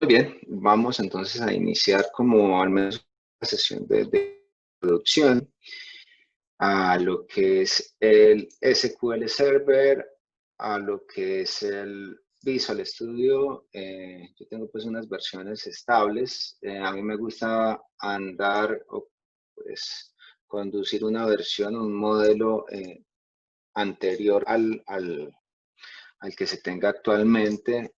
bien, vamos entonces a iniciar como al menos una sesión de producción a lo que es el SQL Server, a lo que es el Visual Studio. Yo tengo pues unas versiones estables. A mí me gusta andar o pues conducir una versión, un modelo anterior al que se tenga actualmente.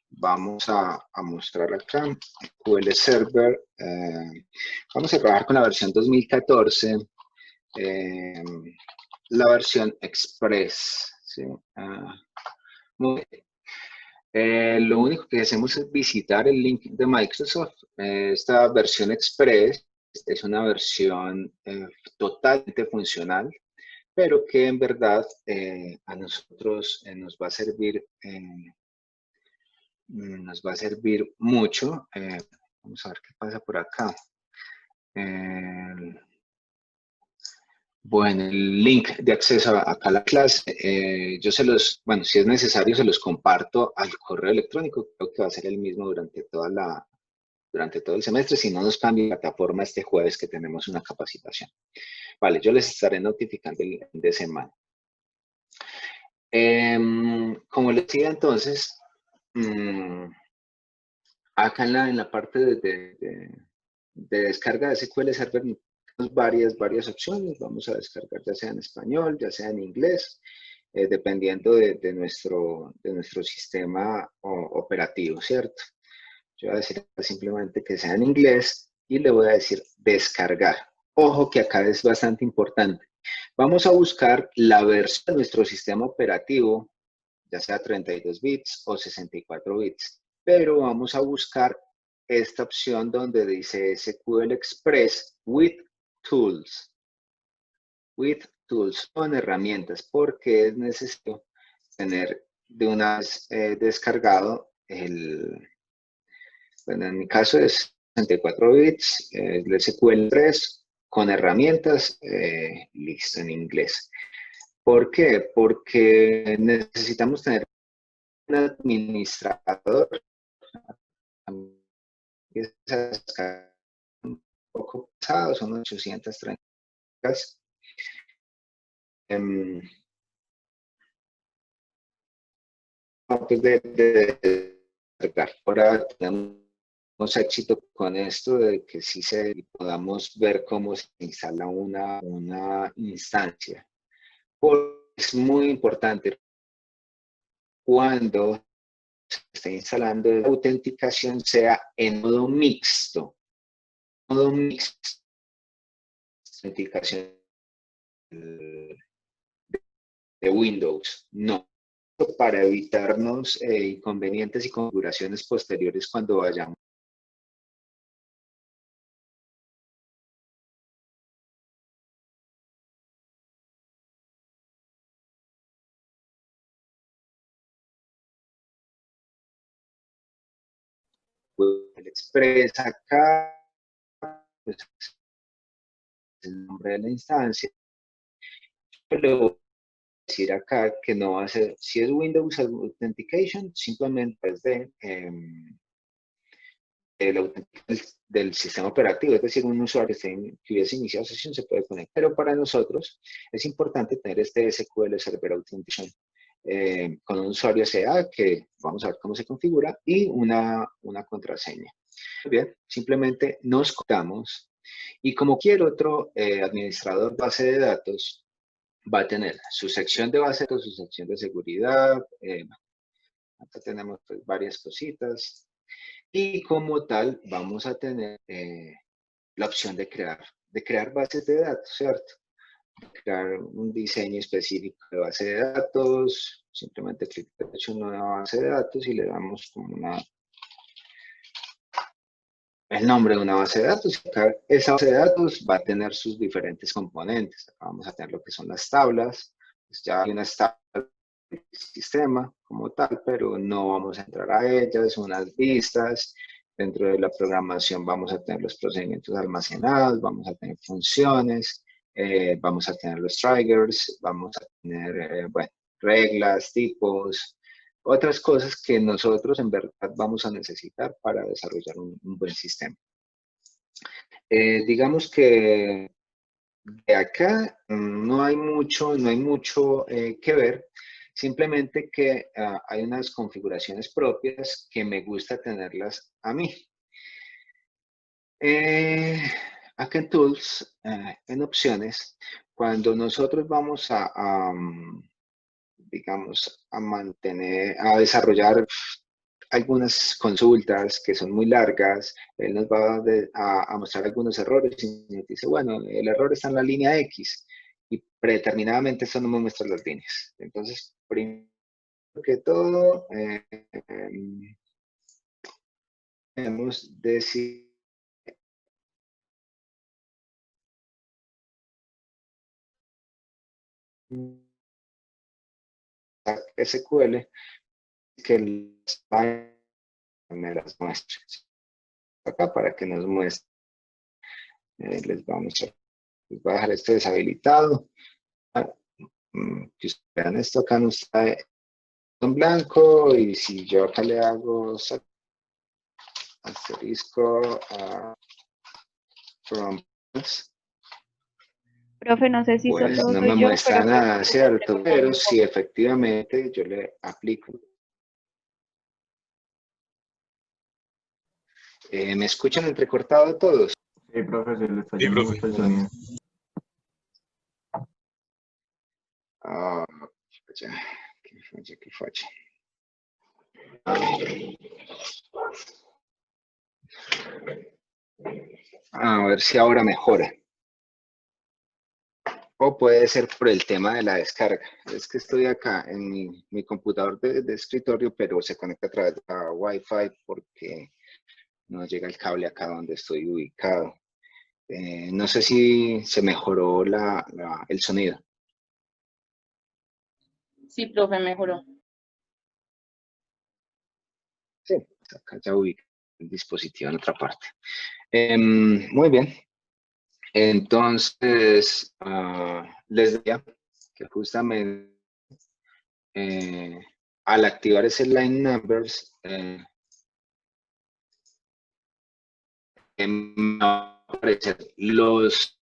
Vamos a mostrar acá SQL Server. Vamos a trabajar con la versión 2014, la versión Express. ¿Sí? Muy bien. Lo único que hacemos es visitar el link de Microsoft. Esta versión Express es una versión totalmente funcional, pero que en verdad a nosotros nos va a servir mucho. Vamos a ver qué pasa por acá. Bueno, el link de acceso acá a la clase, yo bueno, si es necesario, se los comparto al correo electrónico. Creo que va a ser el mismo durante todo el semestre, si no nos cambia la plataforma este jueves que tenemos una capacitación. Vale, yo les estaré notificando el de semana. Como les decía entonces, acá en la parte de descarga de SQL Server tenemos varias opciones. Vamos a descargar ya sea en español, ya sea en inglés, dependiendo de nuestro sistema operativo, ¿cierto? Yo voy a decir simplemente que sea en inglés y le voy a decir descargar. Ojo que acá es bastante importante. Vamos a buscar la versión de nuestro sistema operativo, ya sea 32 bits o 64 bits, pero vamos a buscar esta opción donde dice SQL Express with Tools. With Tools, con herramientas, porque es necesario tener de una vez descargado bueno, en mi caso es 64 bits, el SQL 3 con herramientas, listo, en inglés. ¿Por qué? Porque necesitamos tener un administrador. Un poco pesado, son 830. Pues de cargar. Ahora tenemos éxito con esto de que sí podamos ver cómo se instala una instancia. Es muy importante cuando se esté instalando la autenticación sea en modo mixto. Modo mixto. Autenticación de Windows, no. Para evitarnos inconvenientes y configuraciones posteriores cuando vayamos. El Express acá, pues, el nombre de la instancia. Pero decir acá que no va a ser, si es Windows Authentication, simplemente es del sistema operativo, es decir, un usuario que hubiese iniciado sesión se puede conectar. Pero para nosotros es importante tener este SQL Server Authentication con un usuario SA que vamos a ver cómo se configura y una contraseña. Bien, simplemente nos conectamos y como cualquier otro administrador base de datos, va a tener su sección de base de datos, su sección de seguridad. Acá tenemos pues, varias cositas. Y como tal, vamos a tener la opción de crear bases de datos, ¿cierto? Crear un diseño específico de base de datos. Simplemente clic derecho en una base de datos y le damos como el nombre de una base de datos. Esa base de datos va a tener sus diferentes componentes. Acá vamos a tener lo que son las tablas. Pues ya hay unas tablas del sistema como tal, pero no vamos a entrar a ellas. Son unas vistas. Dentro de la programación vamos a tener los procedimientos almacenados, vamos a tener funciones, vamos a tener los triggers, vamos a tener, bueno, reglas, tipos, otras cosas que nosotros en verdad vamos a necesitar para desarrollar un buen sistema. Digamos que de acá no hay mucho que ver, simplemente que hay unas configuraciones propias que me gusta tenerlas a mí. Acá en Tools, en opciones, cuando nosotros vamos digamos, a desarrollar algunas consultas que son muy largas, él nos va a mostrar algunos errores y nos dice, bueno, el error está en la línea X y predeterminadamente eso no me muestra las líneas. Entonces, primero que todo, debemos decir SQL que me las muestre acá para que nos muestre. Les les voy a dejar esto deshabilitado. Que vean esto acá no está en blanco y si yo acá le hago asterisco prompts, Profe, no sé si pues solo no me soy yo, muestra pero creo que nada, se le ¿cierto? entrecorta Pero un si poco. efectivamente yo le aplico. ¿Me escuchan entrecortado todos? Sí, profe, se le está Sí, yendo profe. mucho el sonido. Ah, ya, qué falla. A ver si ahora mejora. O puede ser por el tema de la descarga. Es que estoy acá en mi computador de escritorio, pero se conecta a través de la Wi-Fi porque no llega el cable acá donde estoy ubicado. No sé si se mejoró el sonido. Sí, profe, mejoró. Sí, acá ya ubica el dispositivo en otra parte. Muy bien. Entonces, les decía que justamente al activar ese line numbers, me van a aparecer los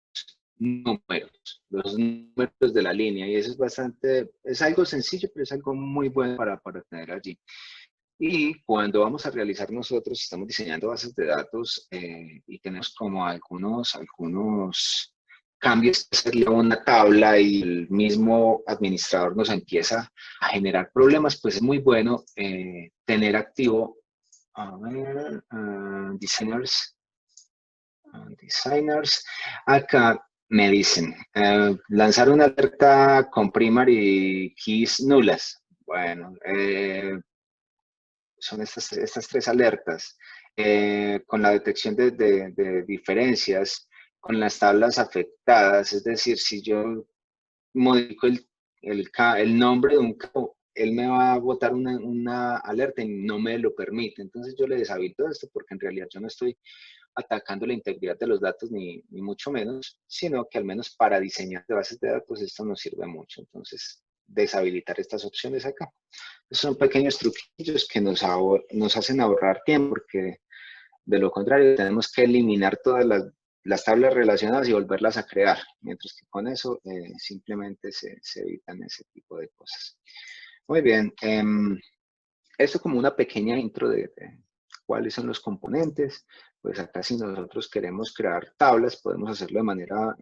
números de la línea, y eso es algo sencillo, pero es algo muy bueno para tener allí. Y cuando vamos a realizar nosotros, estamos diseñando bases de datos y tenemos como algunos cambios, hacerle una tabla y el mismo administrador nos empieza a generar problemas, pues es muy bueno tener activo, a ver, designers, acá me dicen, lanzar una alerta con primary keys nulas. Bueno, son estas tres alertas, con la detección de diferencias, con las tablas afectadas, es decir, si yo modifico el nombre de un campo, él me va a botar una alerta y no me lo permite. Entonces yo le deshabilito esto porque en realidad yo no estoy atacando la integridad de los datos ni mucho menos, sino que al menos para diseñar de bases de datos esto nos sirve mucho. Entonces, deshabilitar estas opciones acá. Son pequeños truquillos que nos hacen ahorrar tiempo, porque de lo contrario tenemos que eliminar todas las tablas relacionadas y volverlas a crear, mientras que con eso simplemente se evitan ese tipo de cosas. Muy bien, esto como una pequeña intro de cuáles son los componentes. Pues acá si nosotros queremos crear tablas, podemos hacerlo de manera,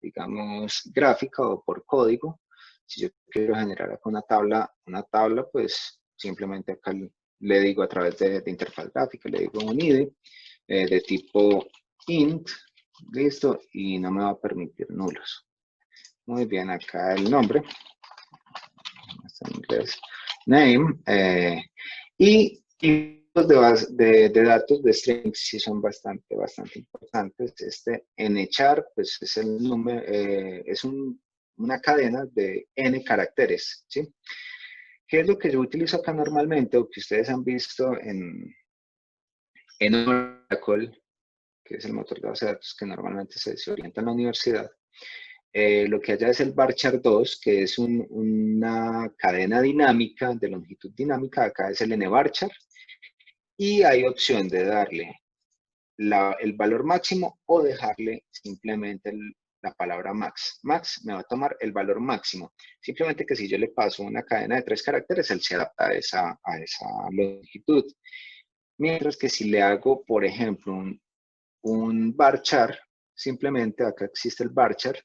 digamos, gráfica o por código. Si yo quiero generar acá una tabla, pues simplemente acá le digo a través de interfaz gráfica, le digo un ID de tipo int, listo, y no me va a permitir nulos. Muy bien, acá el nombre, está en inglés, name, y tipos de datos de strings sí son bastante importantes. Este nchar, pues es el número, es una cadena de n caracteres, ¿sí? ¿Qué es lo que yo utilizo acá normalmente o que ustedes han visto en Oracle, que es el motor de base de datos que normalmente se orienta en la universidad? lo que haya es el varchar 2, que es una cadena dinámica, de longitud dinámica, acá es el nvarchar, y hay opción de darle el valor máximo o dejarle simplemente la palabra max. Max me va a tomar el valor máximo. Simplemente que si yo le paso una cadena de 3 caracteres, él se adapta a esa longitud. Mientras que si le hago, por ejemplo, un varchar, simplemente acá existe el varchar,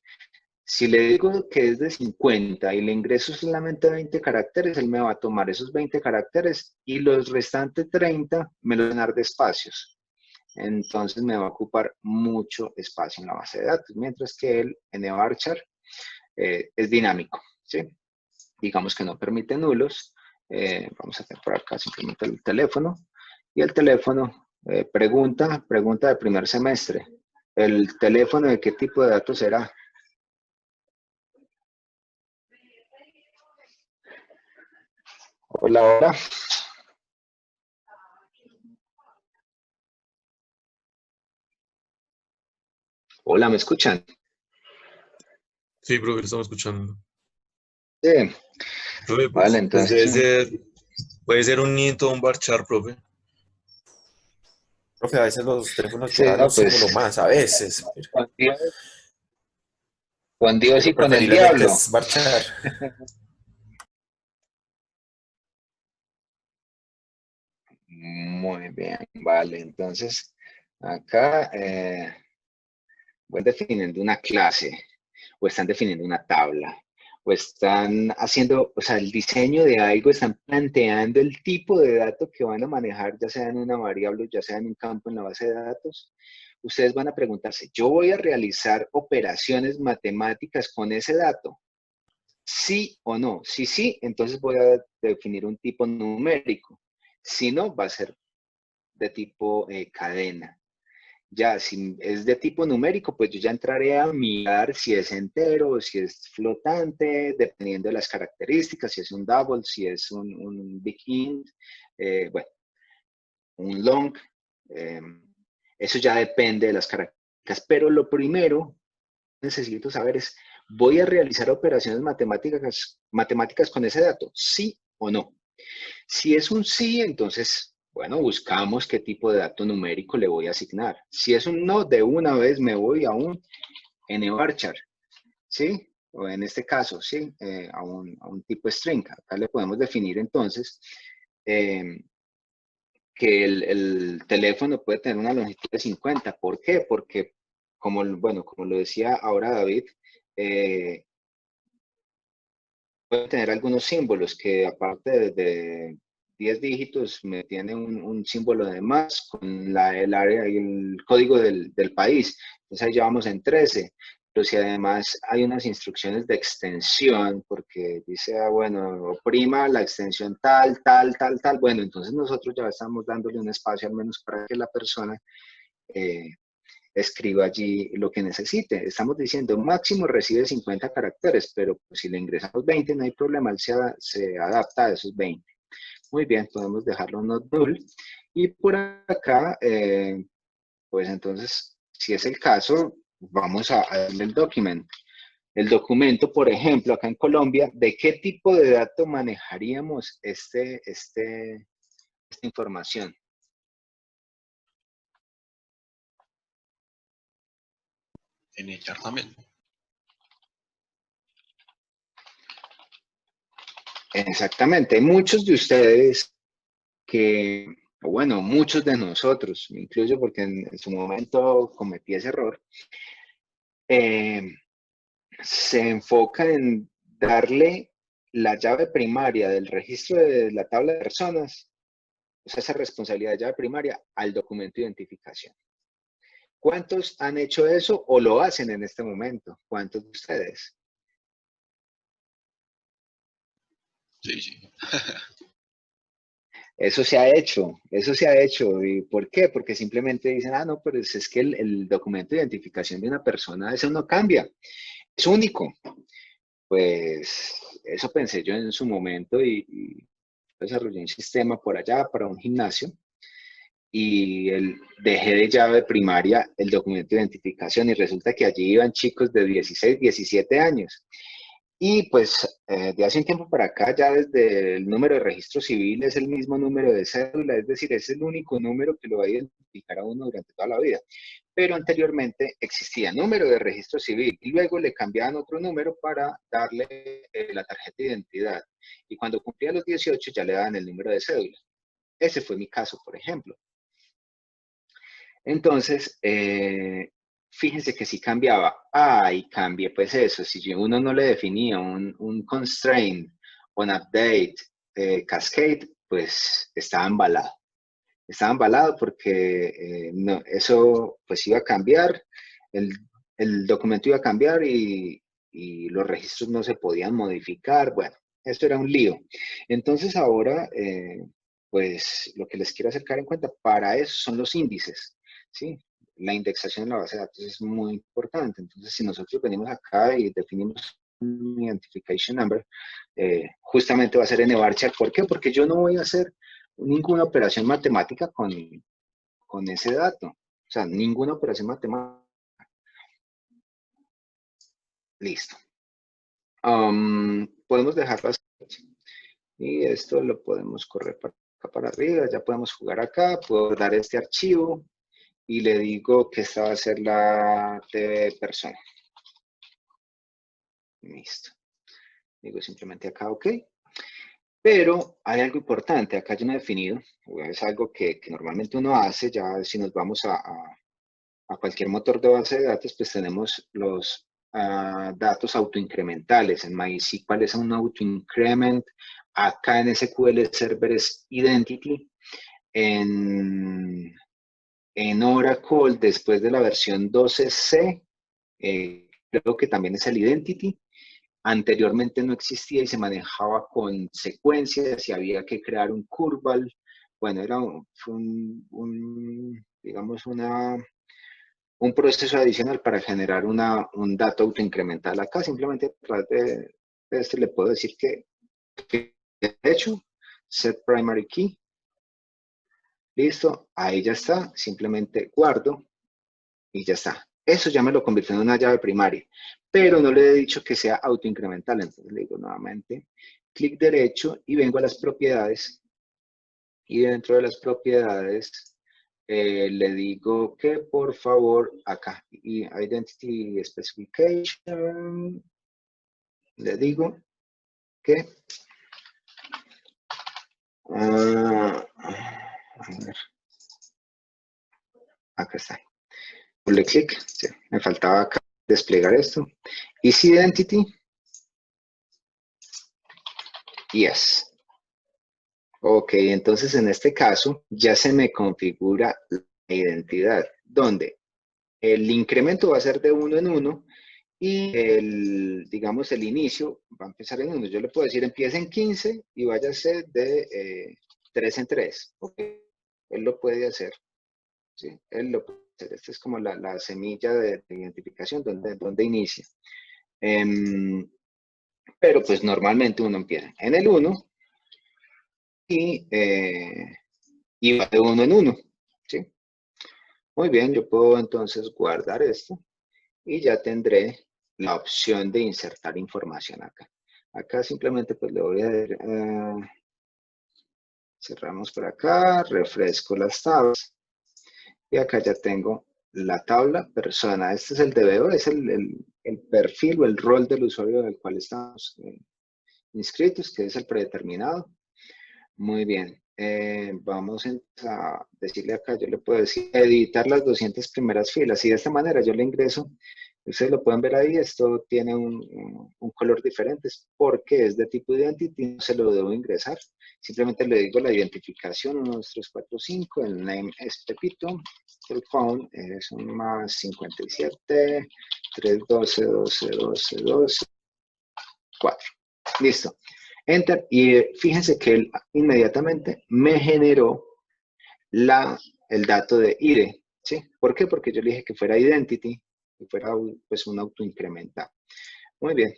si le digo que es de 50 y le ingreso solamente 20 caracteres, él me va a tomar esos 20 caracteres y los restantes 30 me los van a dar de espacios. Entonces me va a ocupar mucho espacio en la base de datos, mientras que el nvarchar es dinámico, ¿sí? Digamos que no permite nulos. Vamos a hacer por acá simplemente el teléfono. Y el teléfono, pregunta de primer semestre. ¿El teléfono de qué tipo de datos será? Hola, hola. Hola, ¿me escuchan? Sí, profe, lo estamos escuchando. Sí, Profe, vale, pues entonces, puede ser un nito o un varchar, profe. Profe, a veces los teléfonos sí, llevan un no, símbolo pues, más, a veces. con Dios y Pero con el preferiblemente diablo. es marchar. Muy bien, vale, entonces, acá voy definiendo una clase, o están definiendo una tabla, o están haciendo, o sea, el diseño de algo, están planteando el tipo de dato que van a manejar, ya sea en una variable, ya sea en un campo en la base de datos. Ustedes van a preguntarse, ¿yo voy a realizar operaciones matemáticas con ese dato? ¿Sí o no? Si sí, entonces voy a definir un tipo numérico. Si no, va a ser de tipo cadena. Ya, si es de tipo numérico, pues yo ya entraré a mirar si es entero, si es flotante, dependiendo de las características, si es un double, si es un big int, bueno, un long. eh, Eso ya depende de las características. Pero lo primero que necesito saber es, ¿voy a realizar operaciones matemáticas con ese dato? ¿Sí o no? Si es un sí, entonces, bueno, buscamos qué tipo de dato numérico le voy a asignar. Si es un no, de una vez me voy a un nvarchar, ¿sí? O en este caso, ¿sí? A un tipo string. Acá le podemos definir entonces eh, que el teléfono puede tener una longitud de 50. ¿Por qué? Porque, bueno, como lo decía ahora David, eh, puede tener algunos símbolos que aparte de 10 dígitos me tiene un símbolo de más con el área y el código del país. Entonces ahí ya vamos en 13. Pero si además hay unas instrucciones de extensión, porque dice, bueno, oprima la extensión tal, tal, tal, tal, bueno, entonces nosotros ya estamos dándole un espacio al menos para que la persona eh, escriba allí lo que necesite. Estamos diciendo máximo recibe 50 caracteres, pero pues, si le ingresamos 20 no hay problema, él se adapta a esos 20. Muy bien, podemos dejarlo not null. Y por acá, pues entonces, si es el caso, vamos a darle el document. El documento, por ejemplo, acá en Colombia, ¿de qué tipo de dato manejaríamos esta información? En echar también. Exactamente. Hay muchos de ustedes que, o bueno, muchos de nosotros, me incluyo porque en su momento cometí ese error, eh, se enfoca en darle la llave primaria del registro de la tabla de personas, o sea, esa responsabilidad de llave primaria al documento de identificación. ¿Cuántos han hecho eso o lo hacen en este momento? ¿Cuántos de ustedes? Sí, sí. Eso se ha hecho, eso se ha hecho. ¿Y por qué? Porque simplemente dicen, no, pero es que el documento de identificación de una persona, eso no cambia, es único. Pues eso pensé yo en su momento y desarrollé un sistema por allá para un gimnasio y dejé de llave primaria el documento de identificación y resulta que allí iban chicos de 16, 17 años. Y pues de hace un tiempo para acá, ya desde el número de registro civil es el mismo número de cédula, es decir, es el único número que lo va a identificar a uno durante toda la vida. Pero anteriormente existía número de registro civil y luego le cambiaban otro número para darle la tarjeta de identidad. Y cuando cumplía los 18 ya le daban el número de cédula. Ese fue mi caso, por ejemplo. Entonces, fíjense que si cambiaba, y cambié pues eso, si uno no le definía un constraint, un update, cascade, pues estaba embalado. Estaba embalado porque no, eso pues iba a cambiar, el documento iba a cambiar y los registros no se podían modificar. Bueno, esto era un lío. Entonces ahora, pues lo que les quiero acercar en cuenta, para eso son los índices, ¿sí? La indexación en la base de datos es muy importante. Entonces, si nosotros venimos acá y definimos un identification number, justamente va a ser nvarchar. ¿Por qué? Porque yo no voy a hacer ninguna operación matemática con ese dato. O sea, ninguna operación matemática. Listo. Podemos dejarlo así. Y esto lo podemos correr para acá para arriba. Ya podemos jugar acá. Puedo dar este archivo y le digo que esta va a ser la TV persona. Listo. Digo simplemente acá, OK. Pero hay algo importante. Acá yo no he definido. Es algo que normalmente uno hace. Ya si nos vamos a cualquier motor de base de datos, pues tenemos los datos autoincrementales. En MySQL es un autoincrement. Acá en SQL Server es identity. En Oracle, después de la versión 12C, creo que también es el identity. Anteriormente no existía y se manejaba con secuencias y había que crear un curval. Bueno, era digamos, un proceso adicional para generar un dato autoincremental. Acá simplemente a través de este le puedo decir que de hecho, set primary key. Listo, ahí ya está. Simplemente guardo y ya está. Eso ya me lo convirtió en una llave primaria, pero no le he dicho que sea autoincremental. Entonces le digo nuevamente, clic derecho y vengo a las propiedades. Y dentro de las propiedades le digo que por favor acá, y Identity Specification, le digo que a ver, acá está. Doble clic, sí, me faltaba acá desplegar esto. Is Identity, yes. OK, entonces en este caso ya se me configura la identidad, donde el incremento va a ser de 1 en 1 y digamos, el inicio va a empezar en 1. Yo le puedo decir empieza en 15 y vaya a ser de 3 en 3. OK, él lo puede hacer. ¿Sí? Él lo puede hacer. Esta es como la semilla de identificación donde inicia. Pero pues normalmente uno empieza en el 1 y va de 1 en 1. ¿Sí? Muy bien, yo puedo entonces guardar esto y ya tendré la opción de insertar información acá. Acá simplemente pues le voy a dar, cerramos por acá, refresco las tablas y acá ya tengo la tabla persona. Este es el DBO, es el perfil o el rol del usuario del cual estamos inscritos, que es el predeterminado. Muy bien. Vamos a decirle acá, yo le puedo decir editar las 200 primeras filas y de esta manera yo le ingreso. Ustedes lo pueden ver ahí, esto tiene un color diferente porque es de tipo identity, no se lo debo ingresar. Simplemente le digo la identificación 1, 2, 3, 4, 5, el name es Pepito, el phone es un más 57, 3, 12, 12, 12, 12, 4. Listo. Enter. Y fíjense que él inmediatamente me generó el dato de ID. ¿Sí? ¿Por qué? Porque yo le dije que fuera identity y fuera pues un autoincremental. Muy bien.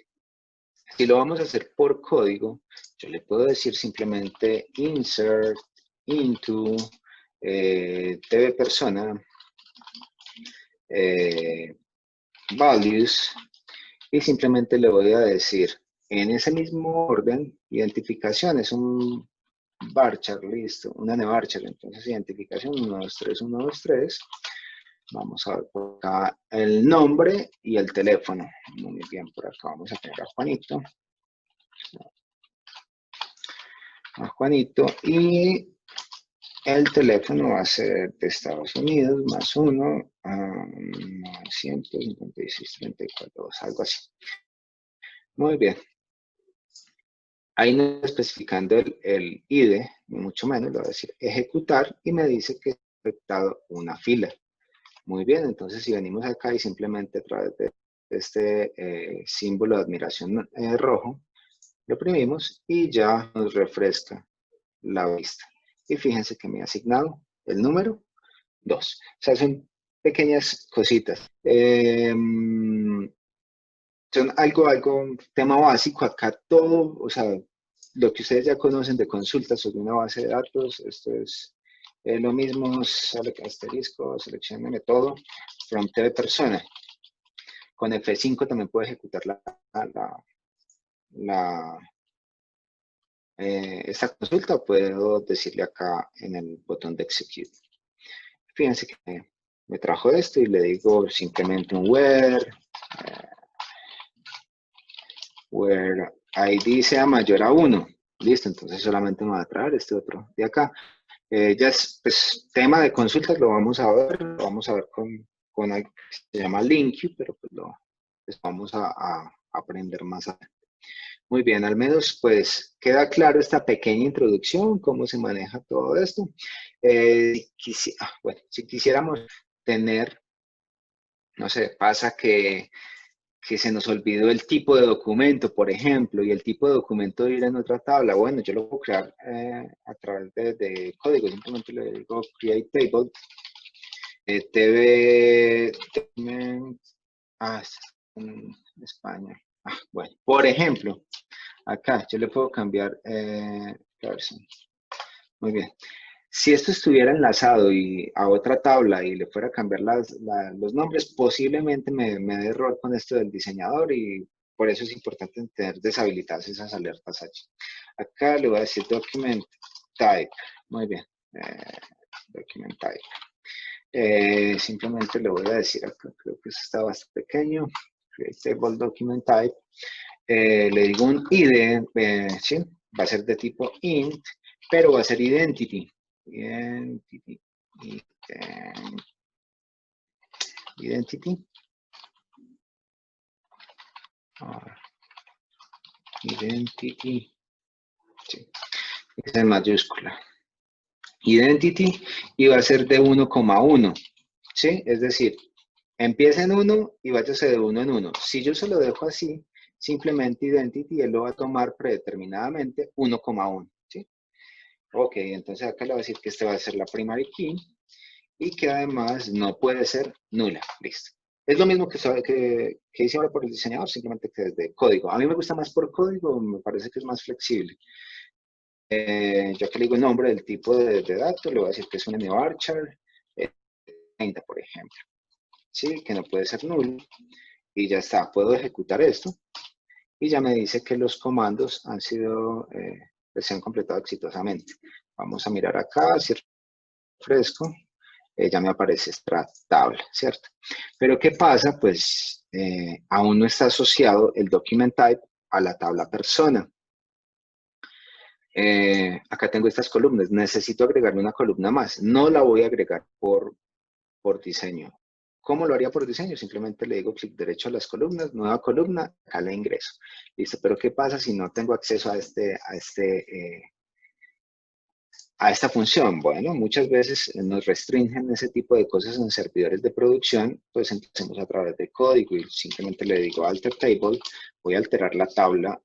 Si lo vamos a hacer por código, yo le puedo decir simplemente insert into TV persona, values, y simplemente le voy a decir en ese mismo orden, identificación, es un varchar, listo, una varchar, entonces identificación 1, 2, 3, 1, 2, 3. Vamos a ver por acá el nombre y el teléfono. Muy bien, por acá vamos a poner a Juanito. A Juanito, y el teléfono va a ser de Estados Unidos, más 1, 956, 34, algo así. Muy bien. Ahí no está especificando el ID, ni mucho menos, le voy a decir ejecutar, y me dice que he detectado una fila. Muy bien, entonces si venimos acá y simplemente a través de este símbolo de admiración rojo, lo oprimimos y ya nos refresca la vista. Y fíjense que me ha asignado el número 2. O sea, son pequeñas cositas. Son algo, tema básico. Acá todo, o sea, lo que ustedes ya conocen de consultas sobre una base de datos, esto es lo mismo, asterisco, seleccione todo, from TV persona. Con F5 también puedo ejecutar esta consulta, o puedo decirle acá en el botón de execute. Fíjense que me trajo esto y le digo simplemente un where ID sea mayor a 1. Listo, entonces solamente me va a traer este otro de acá. Ya es pues, tema de consultas, lo vamos a ver con algo que se llama LinkU, pero pues vamos a aprender más adelante. Muy bien, al menos pues queda claro esta pequeña introducción, cómo se maneja todo esto. Bueno, si quisiéramos tener, no sé, pasa que se nos olvidó el tipo de documento, por ejemplo, y el tipo de documento ir en otra tabla. Bueno, yo lo puedo crear a través de código. Simplemente le digo create table, TV document, en español. Bueno, por ejemplo, acá yo le puedo cambiar person. Muy bien. Si esto estuviera enlazado a otra tabla y le fuera a cambiar los nombres, posiblemente me dé error con esto del diseñador, y por eso es importante tener deshabilitadas esas alertas H. Acá le voy a decir document type. Muy bien. Document type. Simplemente le voy a decir acá, creo que eso está bastante pequeño. Create table document type. Le digo un ID, ¿sí? Va a ser de tipo int, pero va a ser identity. Identity. Identity. Sí. Es en mayúscula. Identity, y va a ser de 1,1. ¿Sí? Es decir, empieza en 1 y váyase de 1 en 1. Si yo se lo dejo así, simplemente identity, él lo va a tomar predeterminadamente 1,1. ¿Sí? Ok, entonces acá le voy a decir que este va a ser la primary key y que además no puede ser nula. Listo. Es lo mismo que hice ahora por el diseñador, simplemente que desde código. A mí me gusta más por código, me parece que es más flexible. Yo aquí le digo el nombre del tipo de dato, le voy a decir que es un varchar 30, por ejemplo. Sí, que no puede ser nulo. Y ya está, puedo ejecutar esto. Y ya me dice que los comandos han sido, se han completado exitosamente. Vamos a mirar acá, si refresco, ya me aparece esta tabla, ¿cierto? Pero ¿qué pasa? Pues aún no está asociado el document type a la tabla persona. Acá tengo estas columnas, necesito agregarle una columna más. No la voy a agregar por diseño. ¿Cómo lo haría por diseño? Simplemente le digo clic derecho a las columnas, nueva columna, acá le ingreso. Listo, pero ¿qué pasa si no tengo acceso a esta función? Bueno, muchas veces nos restringen ese tipo de cosas en servidores de producción, pues empecemos a través de código y simplemente le digo alter table, voy a alterar la tabla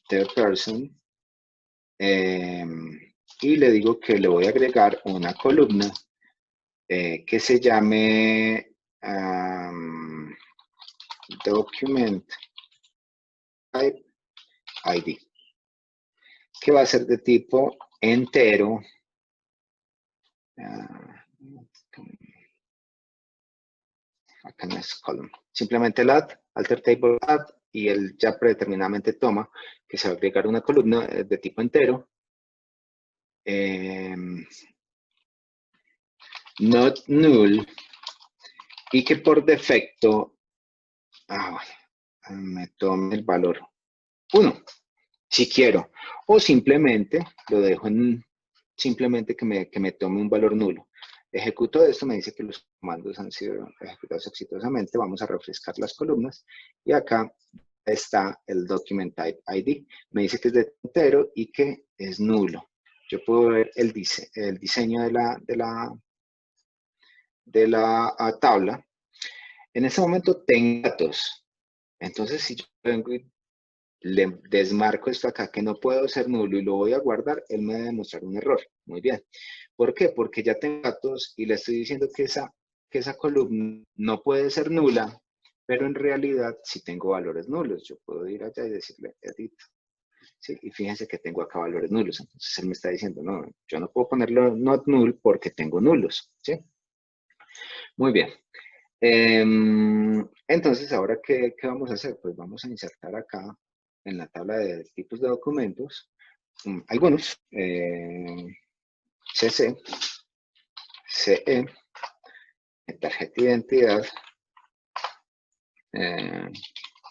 third person y le digo que le voy a agregar una columna que se llame document type ID, que va a ser de tipo entero acá no es column. Simplemente el add, alter table add, y él ya predeterminadamente toma que se va a agregar una columna de tipo entero. Not null, y que por defecto me tome el valor 1, si quiero, o simplemente lo dejo en, simplemente que me tome un valor nulo. Ejecuto esto, me dice que los comandos han sido ejecutados exitosamente. Vamos a refrescar las columnas y acá está el document type ID. Me dice que es de entero y que es nulo. Yo puedo ver el diseño de la tabla. En este momento tengo datos. Entonces, si yo vengo y le desmarco esto acá, que no puedo ser nulo y lo voy a guardar, él me debe mostrar un error. Muy bien. ¿Por qué? Porque ya tengo datos y le estoy diciendo que esa columna no puede ser nula, pero en realidad sí tengo valores nulos. Yo puedo ir allá y decirle edit. ¿Sí? Y fíjense que tengo acá valores nulos. Entonces él me está diciendo, no, yo no puedo ponerlo not null porque tengo nulos. ¿Sí? Muy bien. Entonces, ahora, ¿qué vamos a hacer? Pues vamos a insertar acá en la tabla de tipos de documentos algunos, CC, CE, tarjeta de identidad,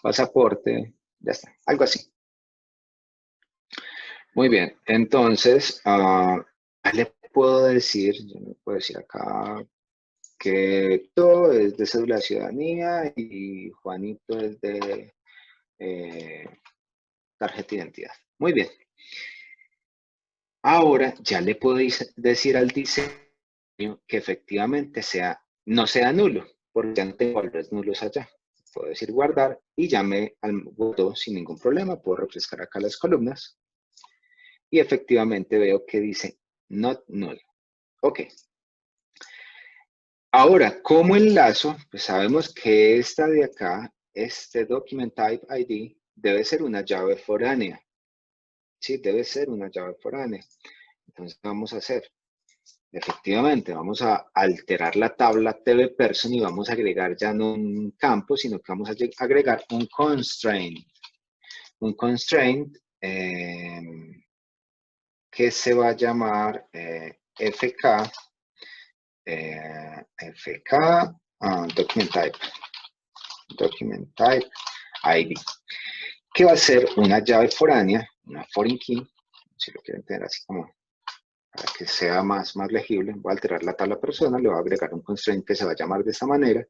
pasaporte, ya está, algo así. Muy bien, entonces, le puedo decir, yo le puedo decir acá que todo es de cédula de ciudadanía y Juanito es de tarjeta de identidad. Muy bien. Ahora ya le puedo decir al diseño que efectivamente no sea nulo, porque ya no tengo valores nulos allá. Puedo decir guardar y ya me guardó sin ningún problema. Puedo refrescar acá las columnas y efectivamente veo que dice not null. Ok. Ahora, ¿cómo enlazo? Pues sabemos que esta de acá, este document type ID, debe ser una llave foránea. Sí, debe ser una llave foránea. Entonces, ¿qué vamos a hacer? Efectivamente, vamos a alterar la tabla tvPerson y vamos a agregar ya no un campo, sino que vamos a agregar un constraint. Un constraint que se va a llamar fk, document type ID, que va a ser una llave foránea, una foreign key, si lo quieren tener así como para que sea más legible. Voy a alterar la tabla persona, le voy a agregar un constraint que se va a llamar de esta manera,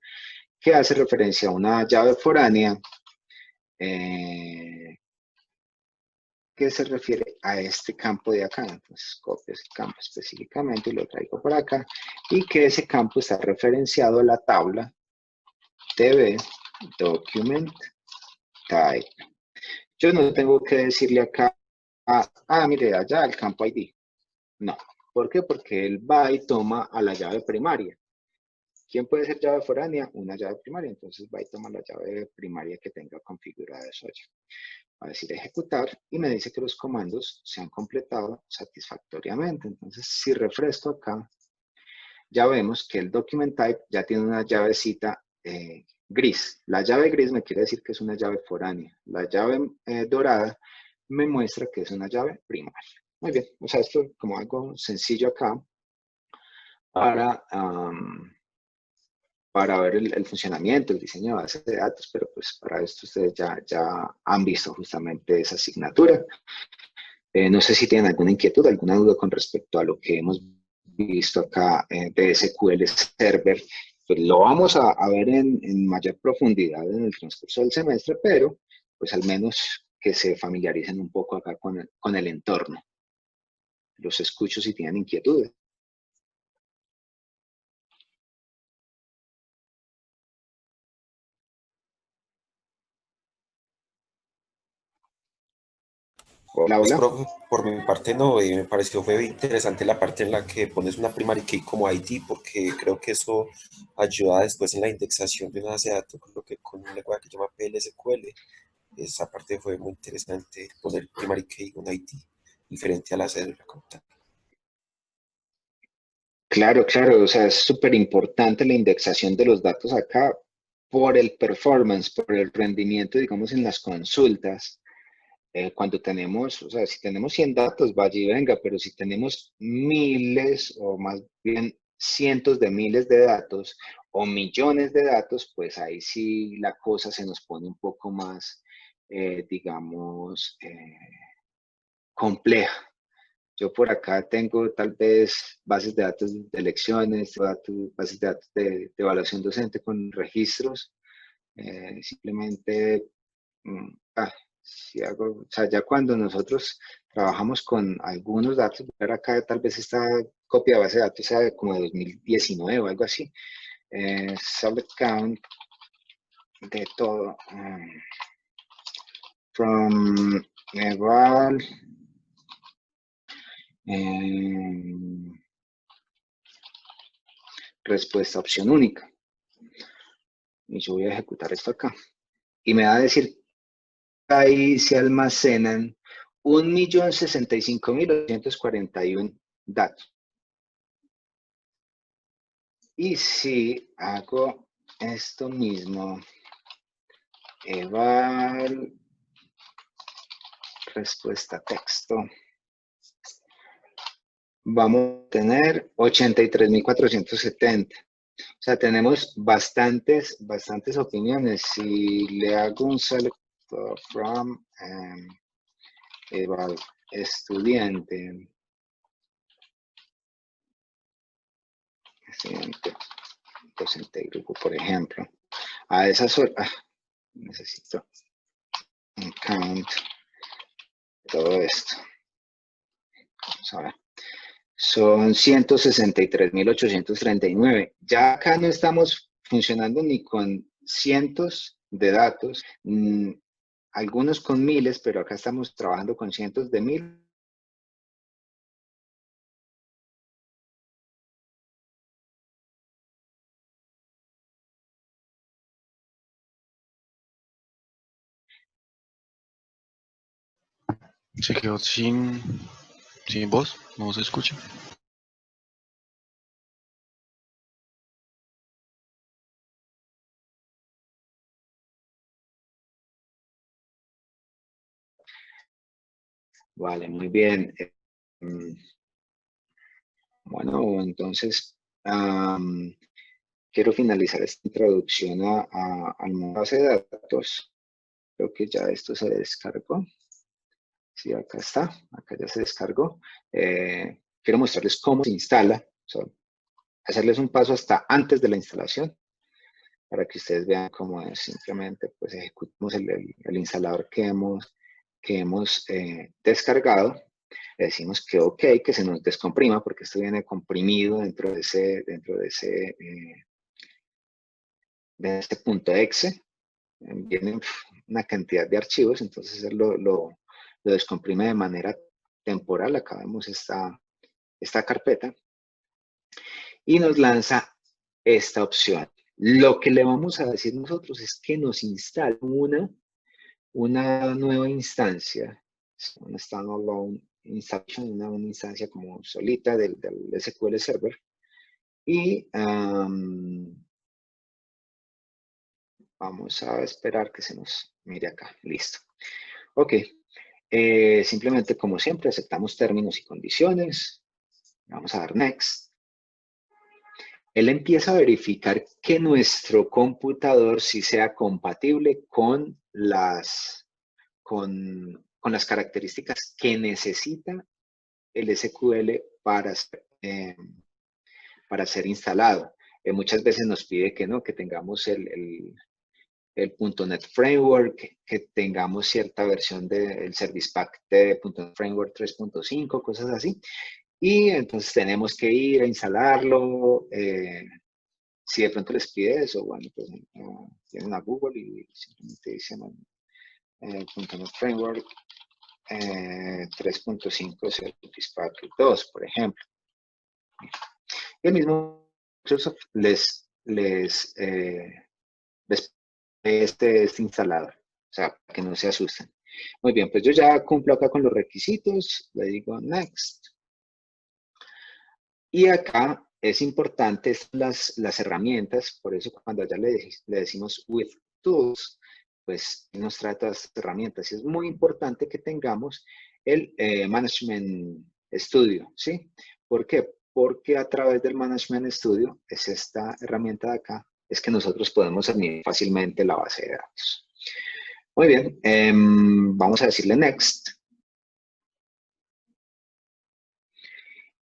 que hace referencia a una llave foránea que se refiere a este campo de acá. Entonces copio ese campo específicamente y lo traigo por acá, y que ese campo está referenciado a la tabla tv document type. Yo no tengo que decirle acá, mire, allá el campo ID. No. ¿Por qué? Porque él va y toma a la llave primaria. ¿Quién puede ser llave foránea? Una llave primaria. Entonces va y toma la llave primaria que tenga configurada eso allá. Va a decir ejecutar y me dice que los comandos se han completado satisfactoriamente. Entonces, si refresco acá, ya vemos que el document type ya tiene una llavecita gris. La llave gris me quiere decir que es una llave foránea. La llave dorada me muestra que es una llave primaria. Muy bien, o sea, esto como algo sencillo acá para ver el funcionamiento, el diseño de base de datos, pero pues para esto ustedes ya han visto justamente esa asignatura. No sé si tienen alguna inquietud, alguna duda con respecto a lo que hemos visto acá de SQL Server. Pues lo vamos a ver en mayor profundidad en el transcurso del semestre, pero pues al menos que se familiaricen un poco acá con el entorno. Los escucho si tienen inquietudes. Hola, Pues, hola. profe, por mi parte no, me pareció fue interesante la parte en la que pones una primary key como ID, porque creo que eso ayuda después en la indexación de una base de datos, creo que con un lenguaje que se llama PLSQL. Esa parte fue muy interesante, poner primary key un ID diferente a la cédula como tal. Claro, claro, o sea, es súper importante la indexación de los datos acá por el performance, por el rendimiento, digamos, en las consultas. Cuando tenemos, o sea, si tenemos 100 datos, vaya y venga, pero si tenemos miles o más bien cientos de miles de datos o millones de datos, pues ahí sí la cosa se nos pone un poco más, digamos, compleja. Yo por acá tengo tal vez bases de datos de elecciones, bases de datos de evaluación docente con registros. Simplemente, mm, ah, si hago, o sea, ya cuando nosotros trabajamos con algunos datos, ver acá tal vez esta copia de base de datos sea como de 2019 o algo así. Select count de todo. From eval. Respuesta opción única. Y yo voy a ejecutar esto acá. Y me va a decir que ahí se almacenan 1.065.841 datos. Y si hago esto mismo, eval, respuesta texto, vamos a tener 83.470. O sea, tenemos bastantes opiniones. Si le hago un select from eval estudiante, docente y grupo, por ejemplo, a esas horas, necesito un count, todo esto. Vamos a ver. Son 163.839. Ya acá no estamos funcionando ni con cientos de datos, algunos con miles, pero acá estamos trabajando con cientos de mil. Se quedó sin voz, no se escucha. Vale, muy bien. Bueno, entonces quiero finalizar esta introducción al mundo de base de datos. Creo que ya esto se descargó. Sí, acá está, acá ya se descargó. Quiero mostrarles cómo se instala, o sea, hacerles un paso hasta antes de la instalación, para que ustedes vean cómo es. Simplemente pues ejecutamos el instalador que hemos descargado. Le decimos que ok, que se nos descomprima, porque esto viene comprimido dentro de este punto exe. Vienen una cantidad de archivos, entonces él lo descomprime de manera temporal. Acá vemos esta carpeta y nos lanza esta opción. Lo que le vamos a decir nosotros es que nos instale una nueva instancia, una standalone installation, una instancia como solita del SQL Server. Y vamos a esperar que se nos mire acá. Listo. Ok. Simplemente, como siempre, aceptamos términos y condiciones. Vamos a dar Next. Él empieza a verificar que nuestro computador sí sea compatible con las características que necesita el SQL para ser instalado. Muchas veces nos pide que no, que tengamos el .NET Framework, que tengamos cierta versión del Service Pack de .NET Framework 3.5, cosas así. Y entonces tenemos que ir a instalarlo. Si de pronto les pide eso, bueno, pues tienen a Google y simplemente dicen .NET Framework 3.5 Service Pack 2, por ejemplo. Y el mismo Microsoft les este instalador, o sea, para que no se asusten. Muy bien, pues yo ya cumplo acá con los requisitos, le digo Next. Y acá es importante las herramientas, por eso cuando allá le decimos with tools, pues nos trae todas estas herramientas. Y es muy importante que tengamos el Management Studio, ¿sí? ¿Por qué? Porque a través del Management Studio, es esta herramienta de acá, es que nosotros podemos administrar fácilmente la base de datos. Muy bien, vamos a decirle Next.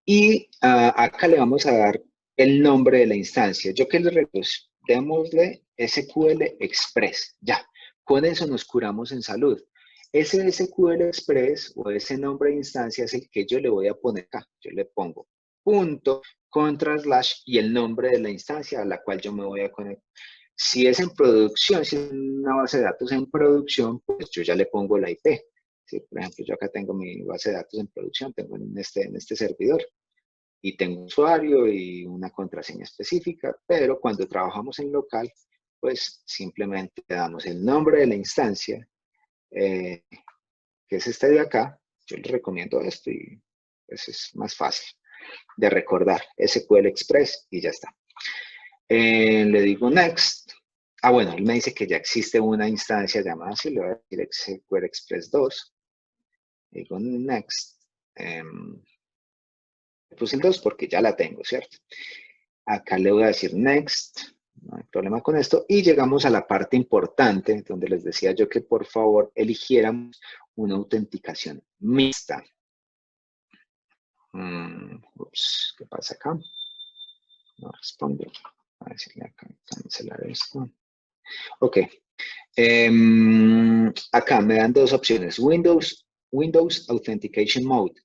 Y acá le vamos a dar el nombre de la instancia. Yo que les recomiendo, démosle SQL Express. Ya, con eso nos curamos en salud. Ese SQL Express o ese nombre de instancia es el que yo le voy a poner acá. Yo le pongo punto, contra slash y el nombre de la instancia a la cual yo me voy a conectar. Si es en producción, si es una base de datos en producción, pues yo ya le pongo la IP. ¿Sí? Por ejemplo, yo acá tengo mi base de datos en producción, tengo en este servidor y tengo un usuario y una contraseña específica, pero cuando trabajamos en local, pues simplemente le damos el nombre de la instancia, que es este de acá. Yo les recomiendo esto y pues es más fácil de recordar, SQL Express y ya está. Le digo Next. Ah, bueno, él me dice que ya existe una instancia llamada así, le voy a decir SQL Express 2. Le digo Next. Puse el 2 porque ya la tengo, ¿cierto? Acá le voy a decir Next. No hay problema con esto. Y llegamos a la parte importante, donde les decía yo que por favor eligiéramos una autenticación mixta. Ups, ¿qué pasa acá? No responde. Voy a decirle acá, cancelar esto. Ok. Acá me dan dos opciones. Windows Authentication Mode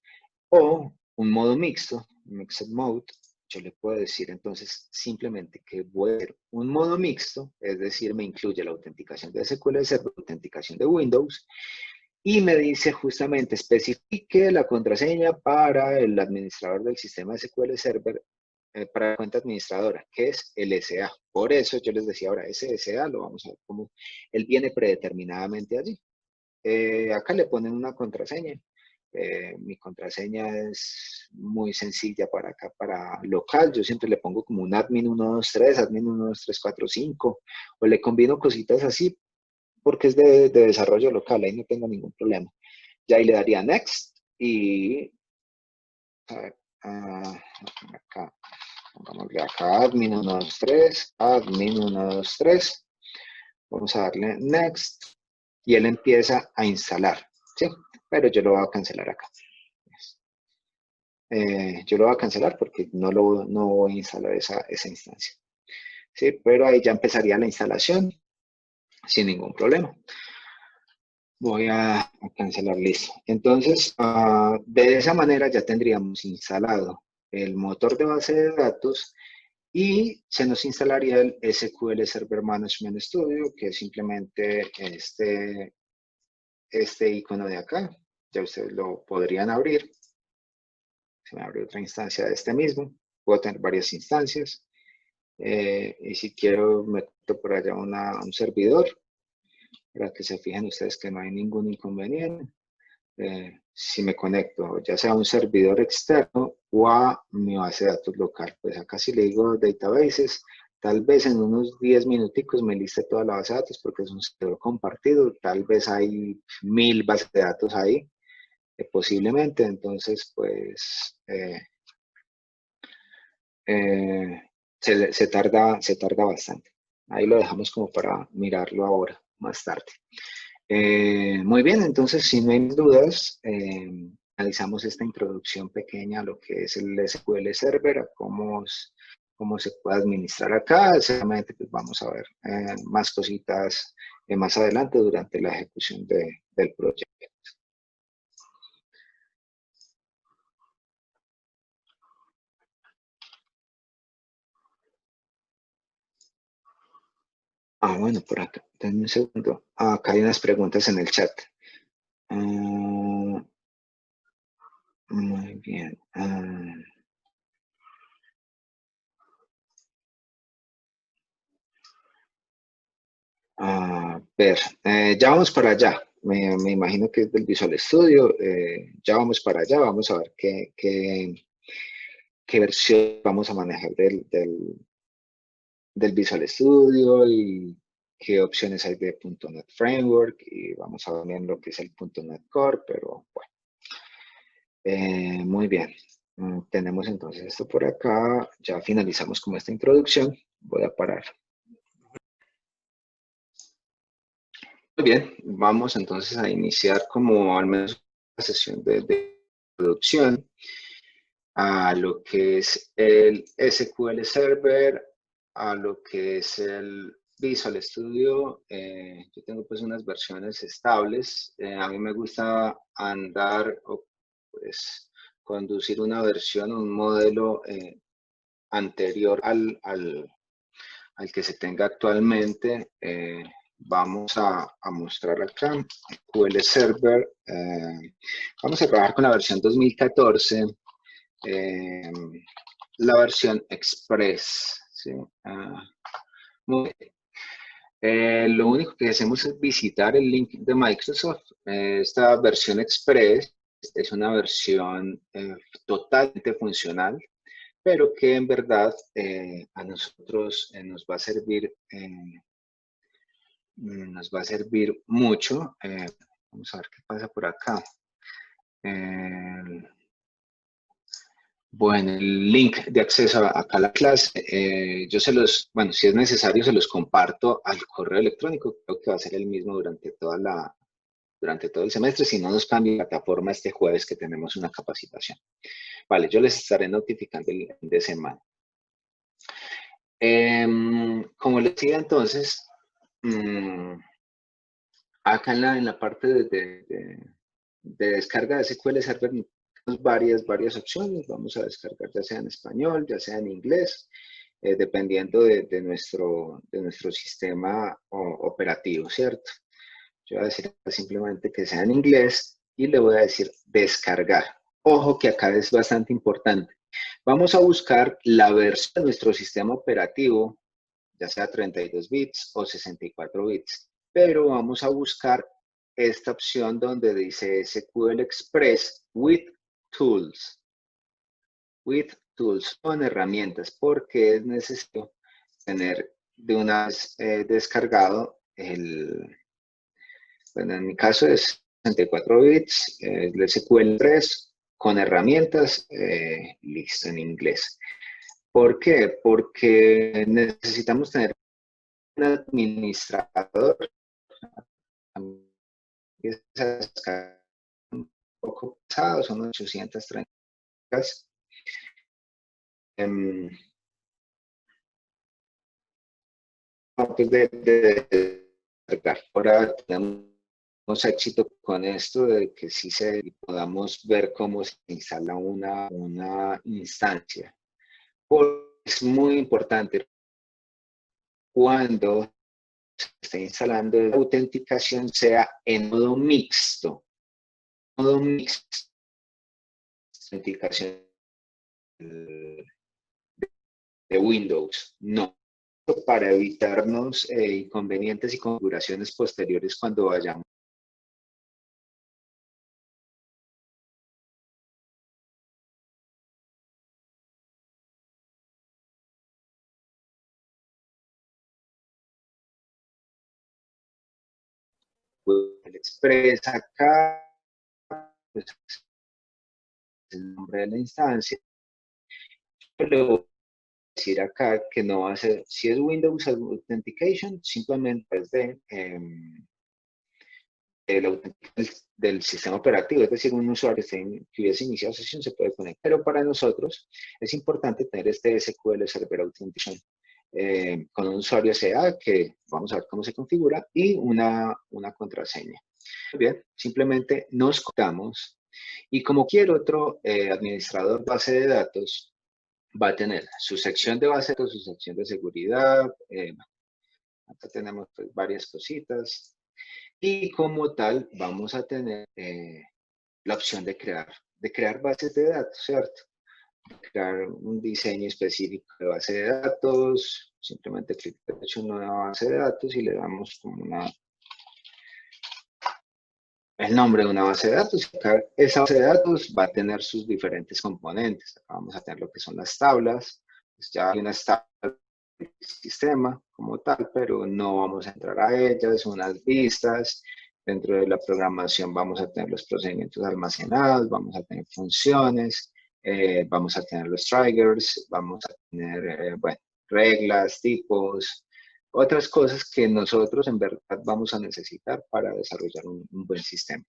o un modo mixto, Mixed Mode. Yo le puedo decir entonces simplemente que voy a hacer un modo mixto, es decir, me incluye la autenticación de SQL Server, la autenticación de Windows, y me dice justamente especifique la contraseña para el administrador del sistema SQL Server para la cuenta administradora, que es el SA. Por eso yo les decía ahora, ese SA lo vamos a ver cómo él viene predeterminadamente allí. Acá le ponen una contraseña. Mi contraseña es muy sencilla para acá, para local. Yo siempre le pongo como un admin 123, admin 12345, o le combino cositas así porque es de desarrollo local, ahí no tengo ningún problema. Ya ahí le daría next y a ver, acá, pongámosle acá admin 123, admin 123. Vamos a darle next y él empieza a instalar, ¿sí? Pero yo lo voy a cancelar acá. Yo lo voy a cancelar porque no voy a instalar esa instancia. ¿Sí? Pero ahí ya empezaría la instalación sin ningún problema. Voy a cancelar, listo. Entonces, de esa manera ya tendríamos instalado el motor de base de datos y se nos instalaría el SQL Server Management Studio, que es simplemente este icono de acá. Ya ustedes lo podrían abrir. Se me abre otra instancia de este mismo. Puedo tener varias instancias. Y si quiero, meto por allá un servidor para que se fijen ustedes que no hay ningún inconveniente. Si me conecto, ya sea a un servidor externo o a mi base de datos local. Pues acá si le digo databases, tal vez en unos 10 minuticos me liste toda la base de datos porque es un servidor compartido. Tal vez hay 1000 bases de datos ahí. Posiblemente, entonces pues se tarda bastante. Ahí lo dejamos como para mirarlo ahora, más tarde. Muy bien, entonces si no hay dudas, analizamos esta introducción pequeña a lo que es el SQL Server, a cómo se puede administrar acá. Seguramente pues vamos a ver más cositas más adelante durante la ejecución del proyecto. Bueno, por acá, denme un segundo. Acá hay unas preguntas en el chat. Muy bien. Ver, ya vamos para allá. Me imagino que es del Visual Studio. Ya vamos para allá. Vamos a ver qué versión vamos a manejar del Visual Studio y qué opciones hay de .NET Framework, y vamos a ver bien lo que es el .NET Core, pero bueno. Muy bien. Tenemos entonces esto por acá. Ya finalizamos con esta introducción. Voy a parar. Muy bien, vamos entonces a iniciar como al menos una sesión de introducción a lo que es el SQL Server, a lo que es el Visual Studio. Yo tengo pues unas versiones estables. A mí me gusta andar o pues conducir una versión, un modelo anterior al que se tenga actualmente. Vamos a mostrar acá SQL Server. Vamos a trabajar con la versión 2014. La versión Express, ¿sí? Muy bien. Lo único que hacemos es visitar el link de Microsoft. Esta versión Express es una versión totalmente funcional, pero que en verdad a nosotros nos va a servir mucho. Vamos a ver qué pasa por acá. Bueno, el link de acceso acá a la clase, yo bueno, si es necesario, se los comparto al correo electrónico. Creo que va a ser el mismo durante todo el semestre, si no nos cambia la plataforma este jueves que tenemos una capacitación. Vale, yo les estaré notificando el fin de semana. Como les decía entonces, acá en la parte de descarga de SQL Server tenemos varias opciones. Vamos a descargar ya sea en español, ya sea en inglés, dependiendo de nuestro sistema operativo, ¿cierto? Yo voy a decir simplemente que sea en inglés y le voy a decir descargar. Ojo que acá es bastante importante. Vamos a buscar la versión de nuestro sistema operativo, ya sea 32 bits o 64 bits, pero vamos a buscar esta opción donde dice SQL Express with Tools. With Tools, con herramientas, porque es necesario tener de una vez descargado bueno, en mi caso es 64 bits, el SQL 3 con herramientas, listo en inglés. ¿Por qué? Porque necesitamos tener un administrador. Empieza a descargar un poco pesado, son 830. Pues de descargar. Ahora tenemos éxito con esto de que sí podamos ver cómo se instala una instancia. Es muy importante cuando se esté instalando la autenticación sea en modo mixto. Modo mixto. Autenticación de Windows. No. Para evitarnos inconvenientes y configuraciones posteriores cuando vayamos. El Express acá, pues, el nombre de la instancia. Yo le voy a decir acá que no va a ser, si es Windows Authentication, simplemente es del sistema operativo, es decir, un usuario que hubiese iniciado sesión se puede conectar, pero para nosotros es importante tener este SQL Server Authentication con un usuario CA que vamos a ver cómo se configura y una contraseña. Muy bien, simplemente nos conectamos y como cualquier otro administrador base de datos va a tener su sección de base de datos, su sección de seguridad, acá tenemos pues, varias cositas. Y como tal, vamos a tener la opción de crear bases de datos, ¿cierto? Crear un diseño específico de base de datos, simplemente clic derecho en una base de datos y le damos como el nombre de una base de datos. Acá esa base de datos va a tener sus diferentes componentes. Acá vamos a tener lo que son las tablas. Pues ya hay unas tablas del sistema como tal, pero no vamos a entrar a ellas, unas vistas. Dentro de la programación vamos a tener los procedimientos almacenados, vamos a tener funciones, vamos a tener los triggers, vamos a tener, bueno, reglas, tipos, otras cosas que nosotros en verdad vamos a necesitar para desarrollar un buen sistema.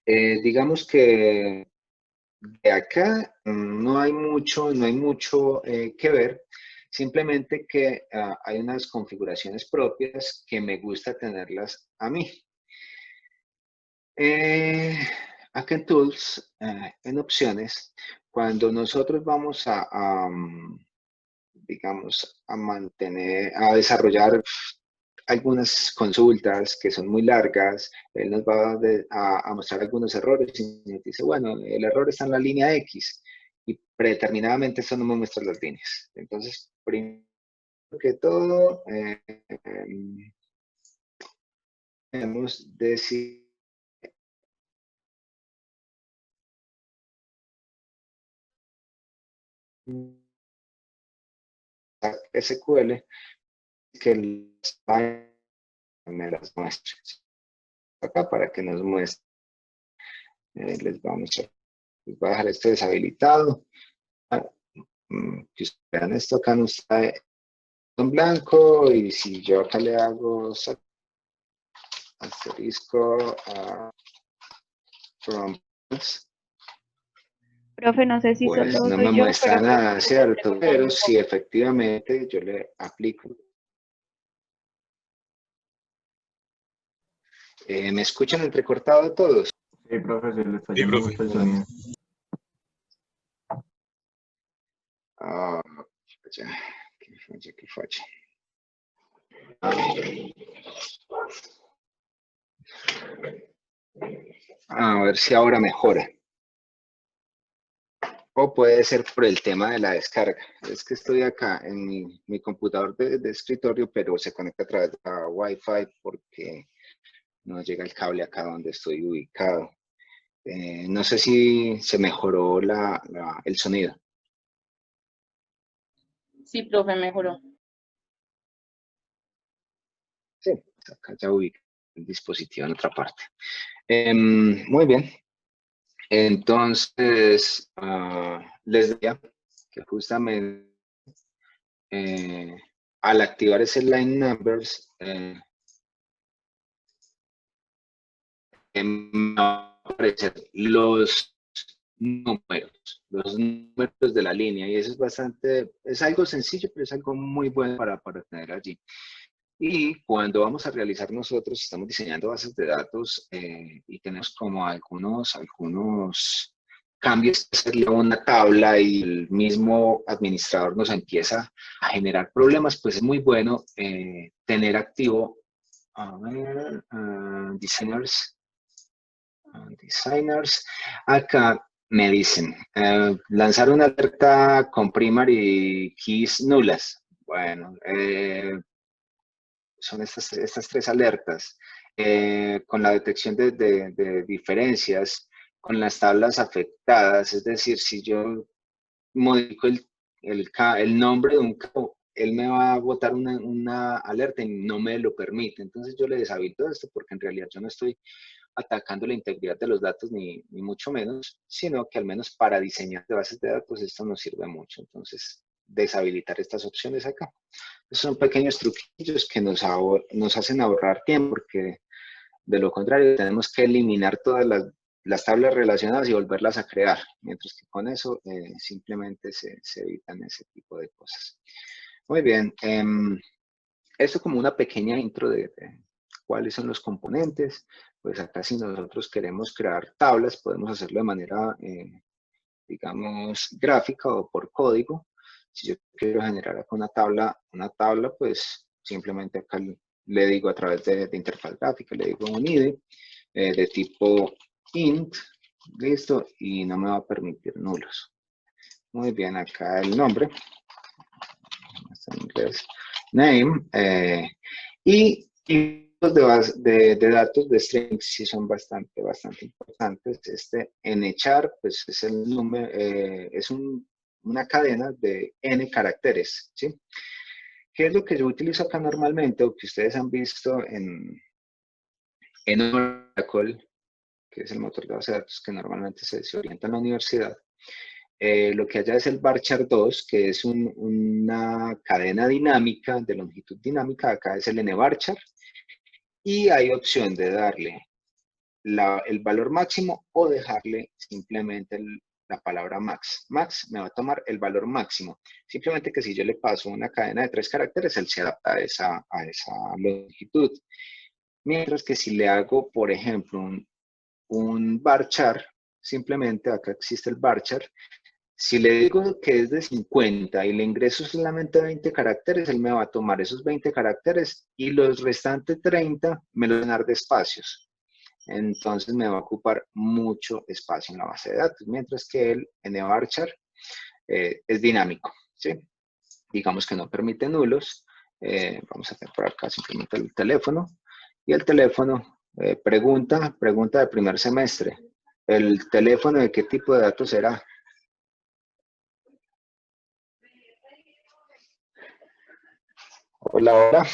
Digamos que de acá no hay mucho que ver, simplemente que hay unas configuraciones propias que me gusta tenerlas a mí. Acá en Tools, en opciones, cuando nosotros vamos digamos, a desarrollar algunas consultas que son muy largas, él nos va a mostrar algunos errores y nos dice, bueno, el error está en la línea X y predeterminadamente eso no me muestra las líneas. Entonces, primero que todo, debemos decir SQL que me las muestre acá para que nos muestre. Les vamos les voy a dejar esto deshabilitado. Que ustedes vean esto acá no está en blanco y si yo acá le hago asterisco Profe, no sé si pues solo no soy me yo, muestra pero creo nada, que se ¿cierto? entrecorta Pero un si poco. efectivamente yo le aplico. ¿Me escuchan entrecortado todos? Sí, profe, se le está Sí, yendo profe. mucho el sonido. Ah, qué falla. A ver si ahora mejora. O puede ser por el tema de la descarga. Es que estoy acá en mi computador de escritorio, pero se conecta a través de la Wi-Fi porque no llega el cable acá donde estoy ubicado. No sé si se mejoró el sonido. Sí, profe, mejoró. Sí, acá ya ubica el dispositivo en otra parte. Muy bien. Entonces, les decía que justamente al activar ese line numbers, me van a aparecer los números de la línea, y eso es algo sencillo, pero es algo muy bueno para tener allí. Y cuando vamos a realizar nosotros, estamos diseñando bases de datos y tenemos como algunos cambios que hacerle a una tabla y el mismo administrador nos empieza a generar problemas, pues es muy bueno tener activo, a ver, designers. Acá me dicen, lanzar una alerta con primary keys nulas. Bueno, son estas tres alertas, con la detección de diferencias, con las tablas afectadas, es decir, si yo modifico el nombre de un campo, él me va a botar una alerta y no me lo permite. Entonces yo le deshabilito esto porque en realidad yo no estoy atacando la integridad de los datos ni mucho menos, sino que al menos para diseñar de bases de datos esto nos sirve mucho. Entonces, deshabilitar estas opciones acá. Son pequeños truquillos que nos hacen ahorrar tiempo, porque de lo contrario tenemos que eliminar todas las tablas relacionadas y volverlas a crear, mientras que con eso simplemente se evitan ese tipo de cosas. Muy bien, esto como una pequeña intro de cuáles son los componentes. Pues acá si nosotros queremos crear tablas, podemos hacerlo de manera, digamos, gráfica o por código. Si yo quiero generar acá una tabla, pues simplemente acá le digo a través de interfaz gráfica, le digo un ID de tipo int, listo, y no me va a permitir nulos. Muy bien, acá el nombre, está en inglés, name, y de datos de strings sí son bastante importantes. Este nchar, pues es el número, es una cadena de n caracteres, ¿sí? ¿Qué es lo que yo utilizo acá normalmente o que ustedes han visto en Oracle, que es el motor de base de datos que normalmente se orienta en la universidad? Lo que haya es el varchar 2, que es una cadena dinámica, de longitud dinámica. Acá es el nvarchar. Y hay opción de darle el valor máximo o dejarle simplemente la palabra max. Max me va a tomar el valor máximo. Simplemente que si yo le paso una cadena de 3 caracteres, él se adapta a esa longitud. Mientras que si le hago, por ejemplo, un varchar, simplemente acá existe el varchar. Si le digo que es de 50 y le ingreso solamente 20 caracteres, él me va a tomar esos 20 caracteres y los restantes 30 me los van a dar de espacios. Entonces me va a ocupar mucho espacio en la base de datos, mientras que el nvarchar es dinámico, ¿sí? Digamos que no permite nulos. Vamos a hacer por acá simplemente el teléfono. Y el teléfono pregunta de primer semestre. ¿El teléfono de qué tipo de datos será? Hola, hola.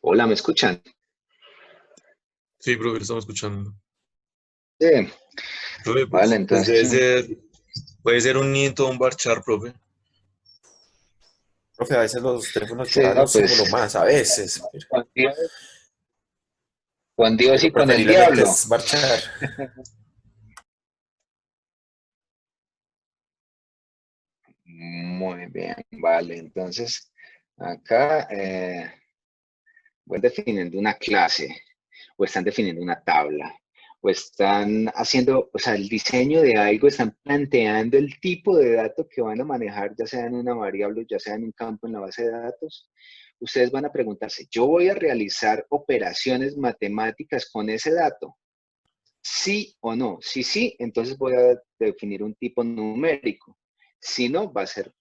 Hola, ¿me escuchan? Sí, profe, lo estamos escuchando. Sí. Profe, Vale, pues entonces, puede ser un nieto o un varchar, profe. Profe, a veces los teléfonos sí, llevan un no, símbolo pues, más, a veces, con Dios y pero con el preferiblemente diablo. es marchar. Muy bien, vale. Entonces, acá voy definiendo una clase, o están definiendo una tabla, o están haciendo, o sea, el diseño de algo, están planteando el tipo de dato que van a manejar, ya sea en una variable, ya sea en un campo en la base de datos. Ustedes van a preguntarse, ¿yo voy a realizar operaciones matemáticas con ese dato? ¿Sí o no? Si sí, entonces voy a definir un tipo numérico. Si no, va a ser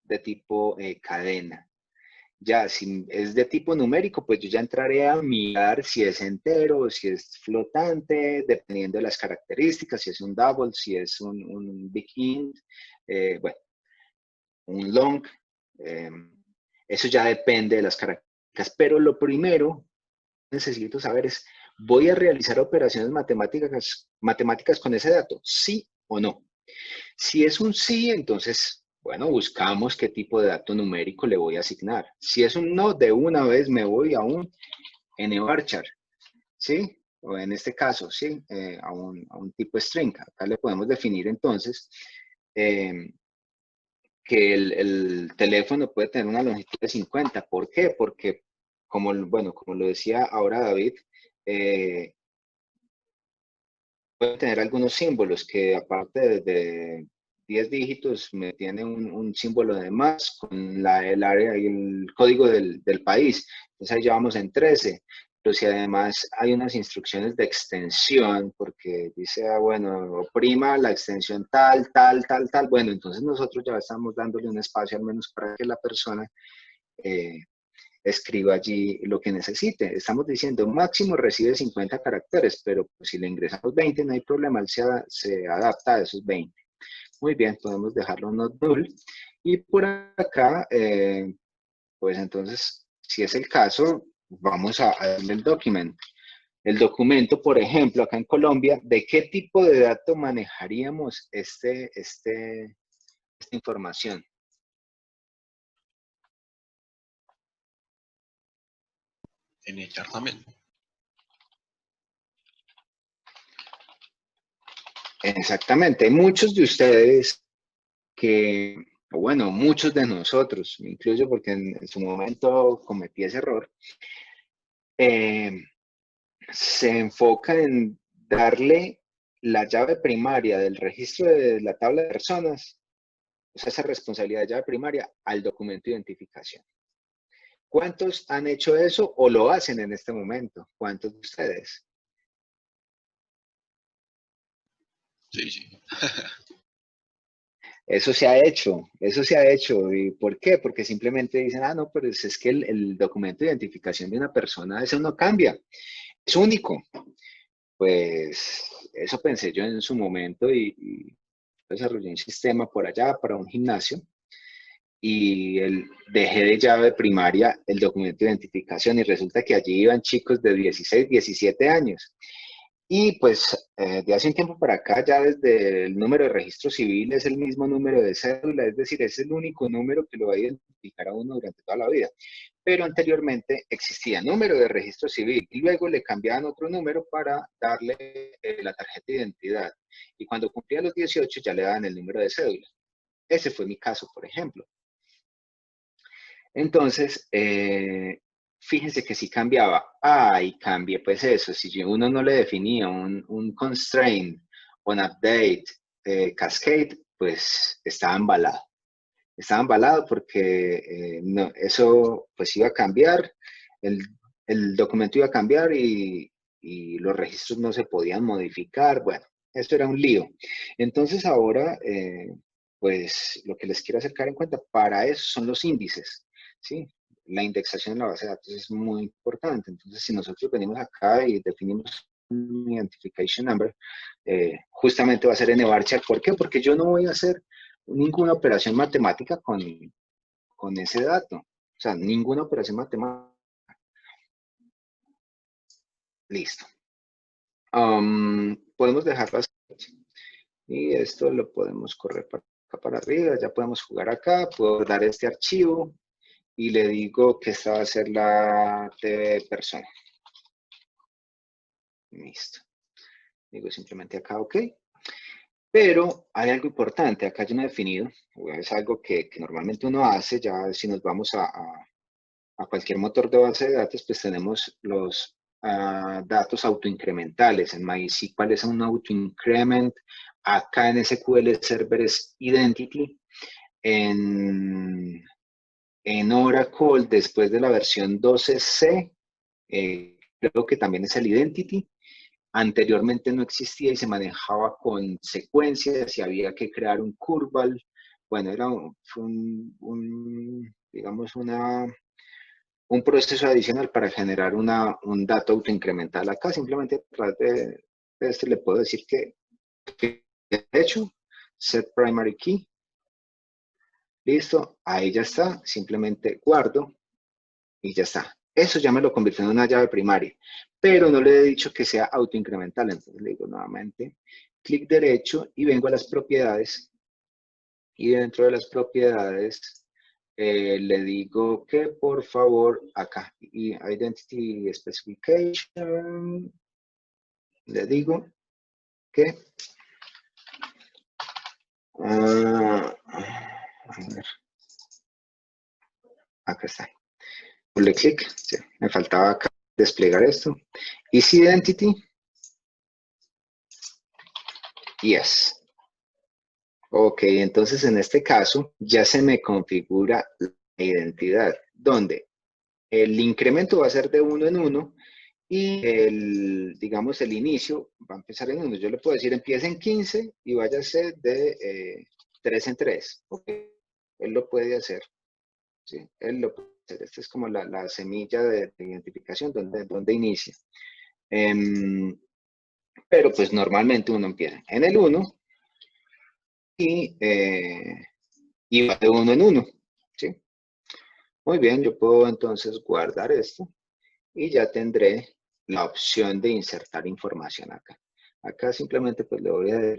de tipo cadena. Ya, si es de tipo numérico, pues yo ya entraré a mirar si es entero o si es flotante, dependiendo de las características, si es un double, si es un big int, bueno, un long. eh, Eso ya depende de las características. Pero lo primero que necesito saber es, ¿voy a realizar operaciones matemáticas con ese dato? ¿Sí o no? Si es un sí, entonces, bueno, buscamos qué tipo de dato numérico le voy a asignar. Si es un no, de una vez me voy a un nvarchar, ¿sí? O en este caso, ¿sí? A un tipo string. Acá le podemos definir entonces que el teléfono puede tener una longitud de 50. ¿Por qué? Porque, bueno, como lo decía ahora David, puede tener algunos símbolos que aparte de 10 dígitos me tiene un símbolo de más con el área y el código del país. Entonces ahí ya vamos en 13. Pero si además hay unas instrucciones de extensión, porque dice, bueno, oprima la extensión tal, tal, tal, tal, bueno, entonces nosotros ya estamos dándole un espacio al menos para que la persona eh, escriba allí lo que necesite. Estamos diciendo máximo recibe 50 caracteres, pero pues, si le ingresamos 20 no hay problema, él se adapta a esos 20. Muy bien, podemos dejarlo not null. Y por acá, pues entonces, si es el caso, vamos a darle el document. El documento, por ejemplo, acá en Colombia, ¿de qué tipo de dato manejaríamos esta información? En echar también. Exactamente. Hay muchos de ustedes que, o bueno, muchos de nosotros, me incluyo porque en su momento cometí ese error, eh, se enfoca en darle la llave primaria del registro de la tabla de personas, o sea, esa responsabilidad de llave primaria al documento de identificación. ¿Cuántos han hecho eso o lo hacen en este momento? ¿Cuántos de ustedes? Sí, sí. Eso se ha hecho, eso se ha hecho. ¿Y por qué? Porque simplemente dicen, ah, no, pero es que el documento de identificación de una persona, eso no cambia, es único. Pues eso pensé yo en su momento y desarrollé un sistema por allá para un gimnasio y dejé de llave primaria el documento de identificación y resulta que allí iban chicos de 16, 17 años. Y pues de hace un tiempo para acá, ya desde el número de registro civil es el mismo número de cédula, es decir, es el único número que lo va a identificar a uno durante toda la vida. Pero anteriormente existía número de registro civil y luego le cambiaban otro número para darle la tarjeta de identidad. Y cuando cumplía los 18 ya le daban el número de cédula. Ese fue mi caso, por ejemplo. Entonces, fíjense que si cambiaba, y cambié pues eso, si uno no le definía un constraint, un update, cascade, pues estaba embalado. Estaba embalado porque no, eso pues iba a cambiar, el documento iba a cambiar y los registros no se podían modificar. Bueno, esto era un lío. Entonces ahora, pues lo que les quiero acercar en cuenta, para eso son los índices, ¿sí? La indexación en la base de datos es muy importante. Entonces, si nosotros venimos acá y definimos un identification number, justamente va a ser nvarchar. ¿Por qué? Porque yo no voy a hacer ninguna operación matemática con ese dato. O sea, ninguna operación matemática. Listo. Podemos dejarlo así. Y esto lo podemos correr para acá para arriba. Ya podemos jugar acá. Puedo dar este archivo y le digo que esta va a ser la TV persona. Listo. Digo simplemente acá, OK. Pero hay algo importante. Acá yo no he definido. Es algo que normalmente uno hace. Ya si nos vamos a cualquier motor de base de datos, pues tenemos los datos autoincrementales. En MySQL es un autoincrement. Acá en SQL Server es identity. En Oracle, después de la versión 12C, creo que también es el identity. Anteriormente no existía y se manejaba con secuencias y había que crear un curval. Bueno, era digamos, un proceso adicional para generar un dato autoincremental. Acá simplemente a través de este le puedo decir que de hecho, set primary key. Listo, ahí ya está. Simplemente guardo y ya está. Eso ya me lo convirtió en una llave primaria, pero no le he dicho que sea autoincremental. Entonces le digo nuevamente, clic derecho y vengo a las propiedades. Y dentro de las propiedades le digo que por favor acá, y Identity Specification, le digo que a ver, acá está. Doble clic, sí, me faltaba acá desplegar esto. Is Identity, yes. OK, entonces en este caso ya se me configura la identidad, donde el incremento va a ser de 1 en 1 y digamos, el inicio va a empezar en 1. Yo le puedo decir, empieza en 15 y váyase de 3 en 3. OK, él lo puede hacer. ¿Sí? Él lo puede hacer. Esta es como la semilla de identificación donde inicia. Pero pues normalmente uno empieza en el 1 y va de 1 en 1. ¿Sí? Muy bien, yo puedo entonces guardar esto y ya tendré la opción de insertar información acá. Acá simplemente pues le voy a dar,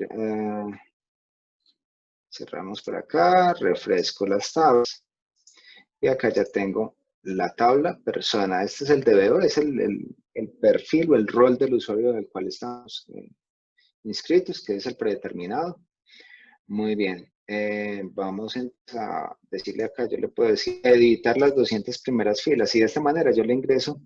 cerramos por acá, refresco las tablas y acá ya tengo la tabla persona. Este es el DBO, es el perfil o el rol del usuario del cual estamos inscritos, que es el predeterminado. Muy bien. Vamos a decirle acá, yo le puedo decir editar las 200 primeras filas y de esta manera yo le ingreso.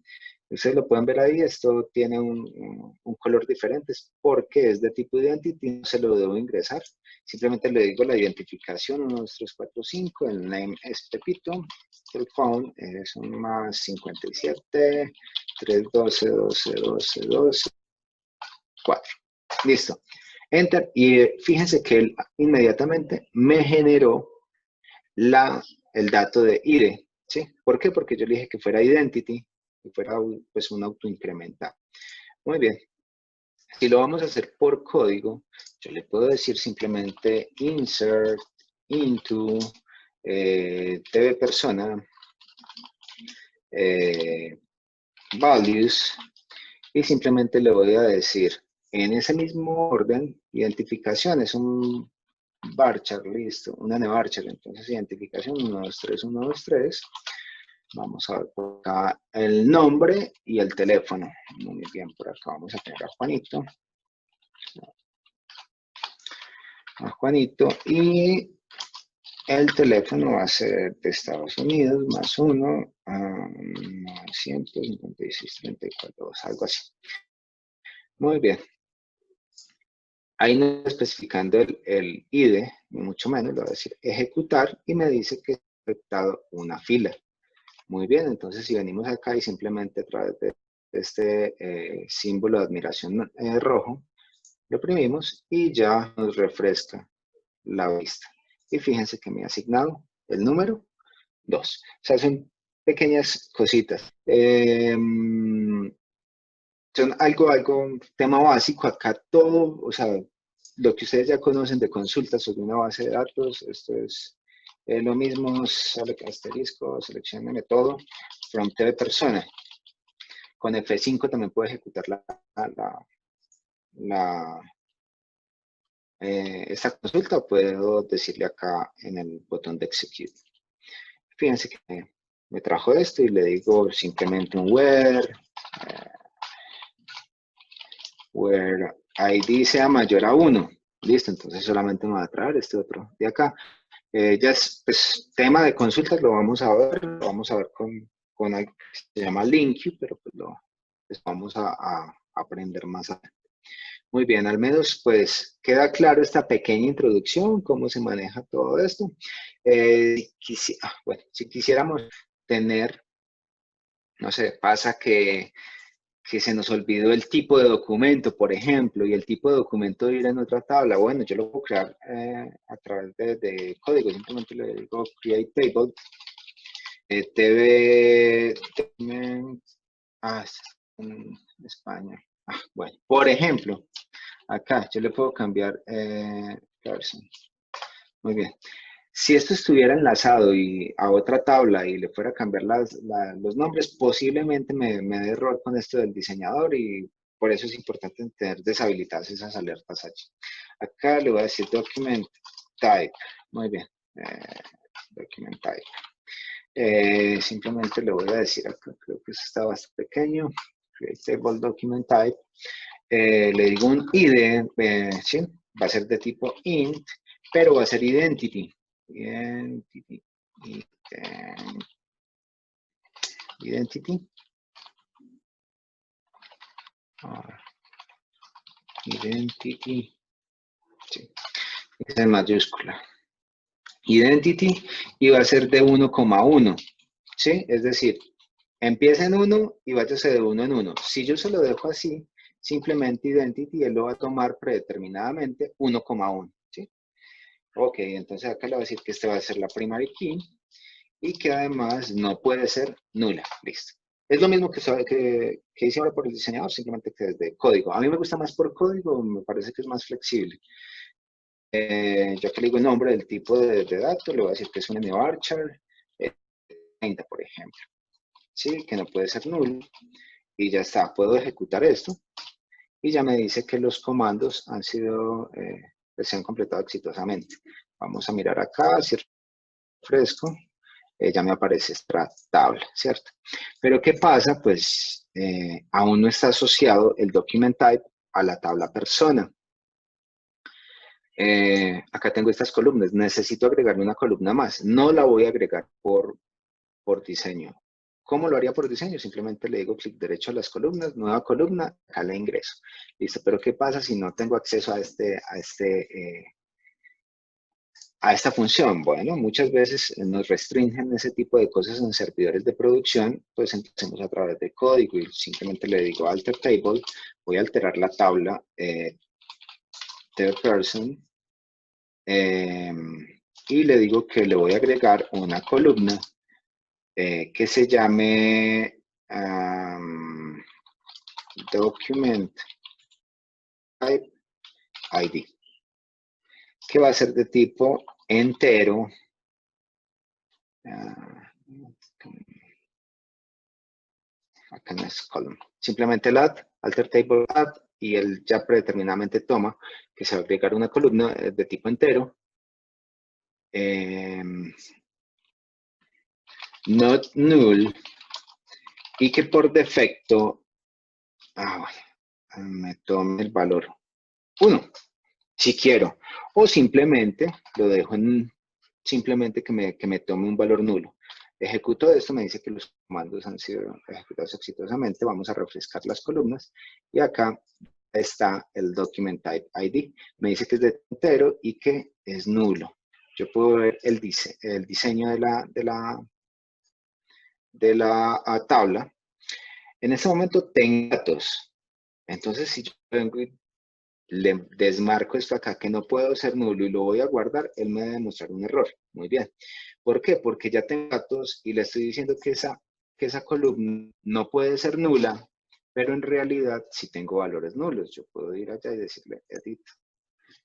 Ustedes lo pueden ver ahí, esto tiene un color diferente porque es de tipo identity, no se lo debo ingresar. Simplemente le digo la identificación 1, 2, 3, 4, 5, el name es Pepito, el phone es un más 57, 3, 12, 12, 12, 12, 4. Listo. Enter, y fíjense que él inmediatamente me generó el dato de ID, ¿sí? ¿Por qué? Porque yo le dije que fuera identity, que fuera pues un autoincremental. Muy bien. Si lo vamos a hacer por código, yo le puedo decir simplemente insert into TV persona values, y simplemente le voy a decir en ese mismo orden, identificación, es un varchar, listo, una varchar, entonces identificación 1, 2, 3, 1, 2, 3. Vamos a ver por acá el nombre y el teléfono. Muy bien, por acá vamos a tener a Juanito. A Juanito, y el teléfono va a ser de Estados Unidos, más 1, 956, 34, algo así. Muy bien. Ahí no está especificando el ID, ni mucho menos, le voy a decir ejecutar, y me dice que he detectado una fila. Muy bien, entonces si venimos acá y simplemente a través de este símbolo de admiración rojo, lo oprimimos y ya nos refresca la vista. Y fíjense que me ha asignado el número 2. O sea, son pequeñas cositas. Son un tema básico. Acá todo, o sea, lo que ustedes ya conocen de consultas sobre una base de datos, esto es lo mismo, sale con asterisco, seleccione todo, from TV persona. Con F5 también puedo ejecutar esta consulta, o puedo decirle acá en el botón de execute. Fíjense que me trajo esto y le digo simplemente un where ID sea mayor a 1. Listo, entonces solamente me va a traer este otro de acá. Ya es pues, tema de consultas, lo vamos a ver con algo que se llama LinkU, pero pues vamos a aprender más adelante. Muy bien, al menos pues queda claro esta pequeña introducción, cómo se maneja todo esto. Bueno, si quisiéramos tener, no sé, pasa que se nos olvidó el tipo de documento, por ejemplo, y el tipo de documento ir en otra tabla. Bueno, yo lo puedo crear a través de código, simplemente le digo create table, TV, en España. Bueno, por ejemplo, acá yo le puedo cambiar person. Muy bien. Si esto estuviera enlazado a otra tabla y le fuera a cambiar los nombres, posiblemente me dé error con esto del diseñador, y por eso es importante tener deshabilitadas esas alertas H. Acá le voy a decir document type. Muy bien. Document type. Simplemente le voy a decir acá, creo que eso está bastante pequeño. Create table document type. Le digo un ID, ¿sí? Va a ser de tipo int, pero va a ser identity. Identity. Identity. Sí. Es en mayúscula. Identity, y va a ser de 1,1. ¿Sí? Es decir, empieza en 1 y váyase de 1 en 1. Si yo se lo dejo así, simplemente identity, él lo va a tomar predeterminadamente 1,1. ¿Sí? Ok, entonces acá le voy a decir que este va a ser la primary key y que además no puede ser nula. Listo. Es lo mismo que hice ahora por el diseñador, simplemente que desde código. A mí me gusta más por código, me parece que es más flexible. Ya que le digo el nombre del tipo de dato, le voy a decir que es un varchar 30, por ejemplo. Sí, que no puede ser nulo. Y ya está, puedo ejecutar esto. Y ya me dice que los comandos se han completado exitosamente. Vamos a mirar acá, si refresco, ya me aparece esta tabla, ¿cierto? Pero ¿qué pasa? Pues aún no está asociado el document type a la tabla persona. Acá tengo estas columnas, necesito agregarle una columna más. No la voy a agregar por diseño. ¿Cómo lo haría por diseño? Simplemente le digo clic derecho a las columnas, nueva columna, acá le ingreso. Listo, pero ¿qué pasa si no tengo acceso a esta función? Bueno, muchas veces nos restringen ese tipo de cosas en servidores de producción, pues empecemos a través de código y simplemente le digo alter table, voy a alterar la tabla the person, y le digo que le voy a agregar una columna que se llame document type ID, que va a ser de tipo entero. Acá no es column. Simplemente el add, alter table add, y él ya predeterminadamente toma que se va a agregar una columna de tipo entero. Not null, y que por defecto me tome el valor 1, si quiero, o simplemente lo dejo en simplemente que me tome un valor nulo. Ejecuto esto, me dice que los comandos han sido ejecutados exitosamente. Vamos a refrescar las columnas y acá está el document type ID. Me dice que es de entero y que es nulo. Yo puedo ver el diseño de la tabla. En este momento tengo datos. Entonces, si yo vengo y le desmarco esto acá, que no puedo ser nulo, y lo voy a guardar, él me debe mostrar un error. Muy bien. ¿Por qué? Porque ya tengo datos y le estoy diciendo que esa columna no puede ser nula, pero en realidad sí tengo valores nulos. Yo puedo ir allá y decirle edit.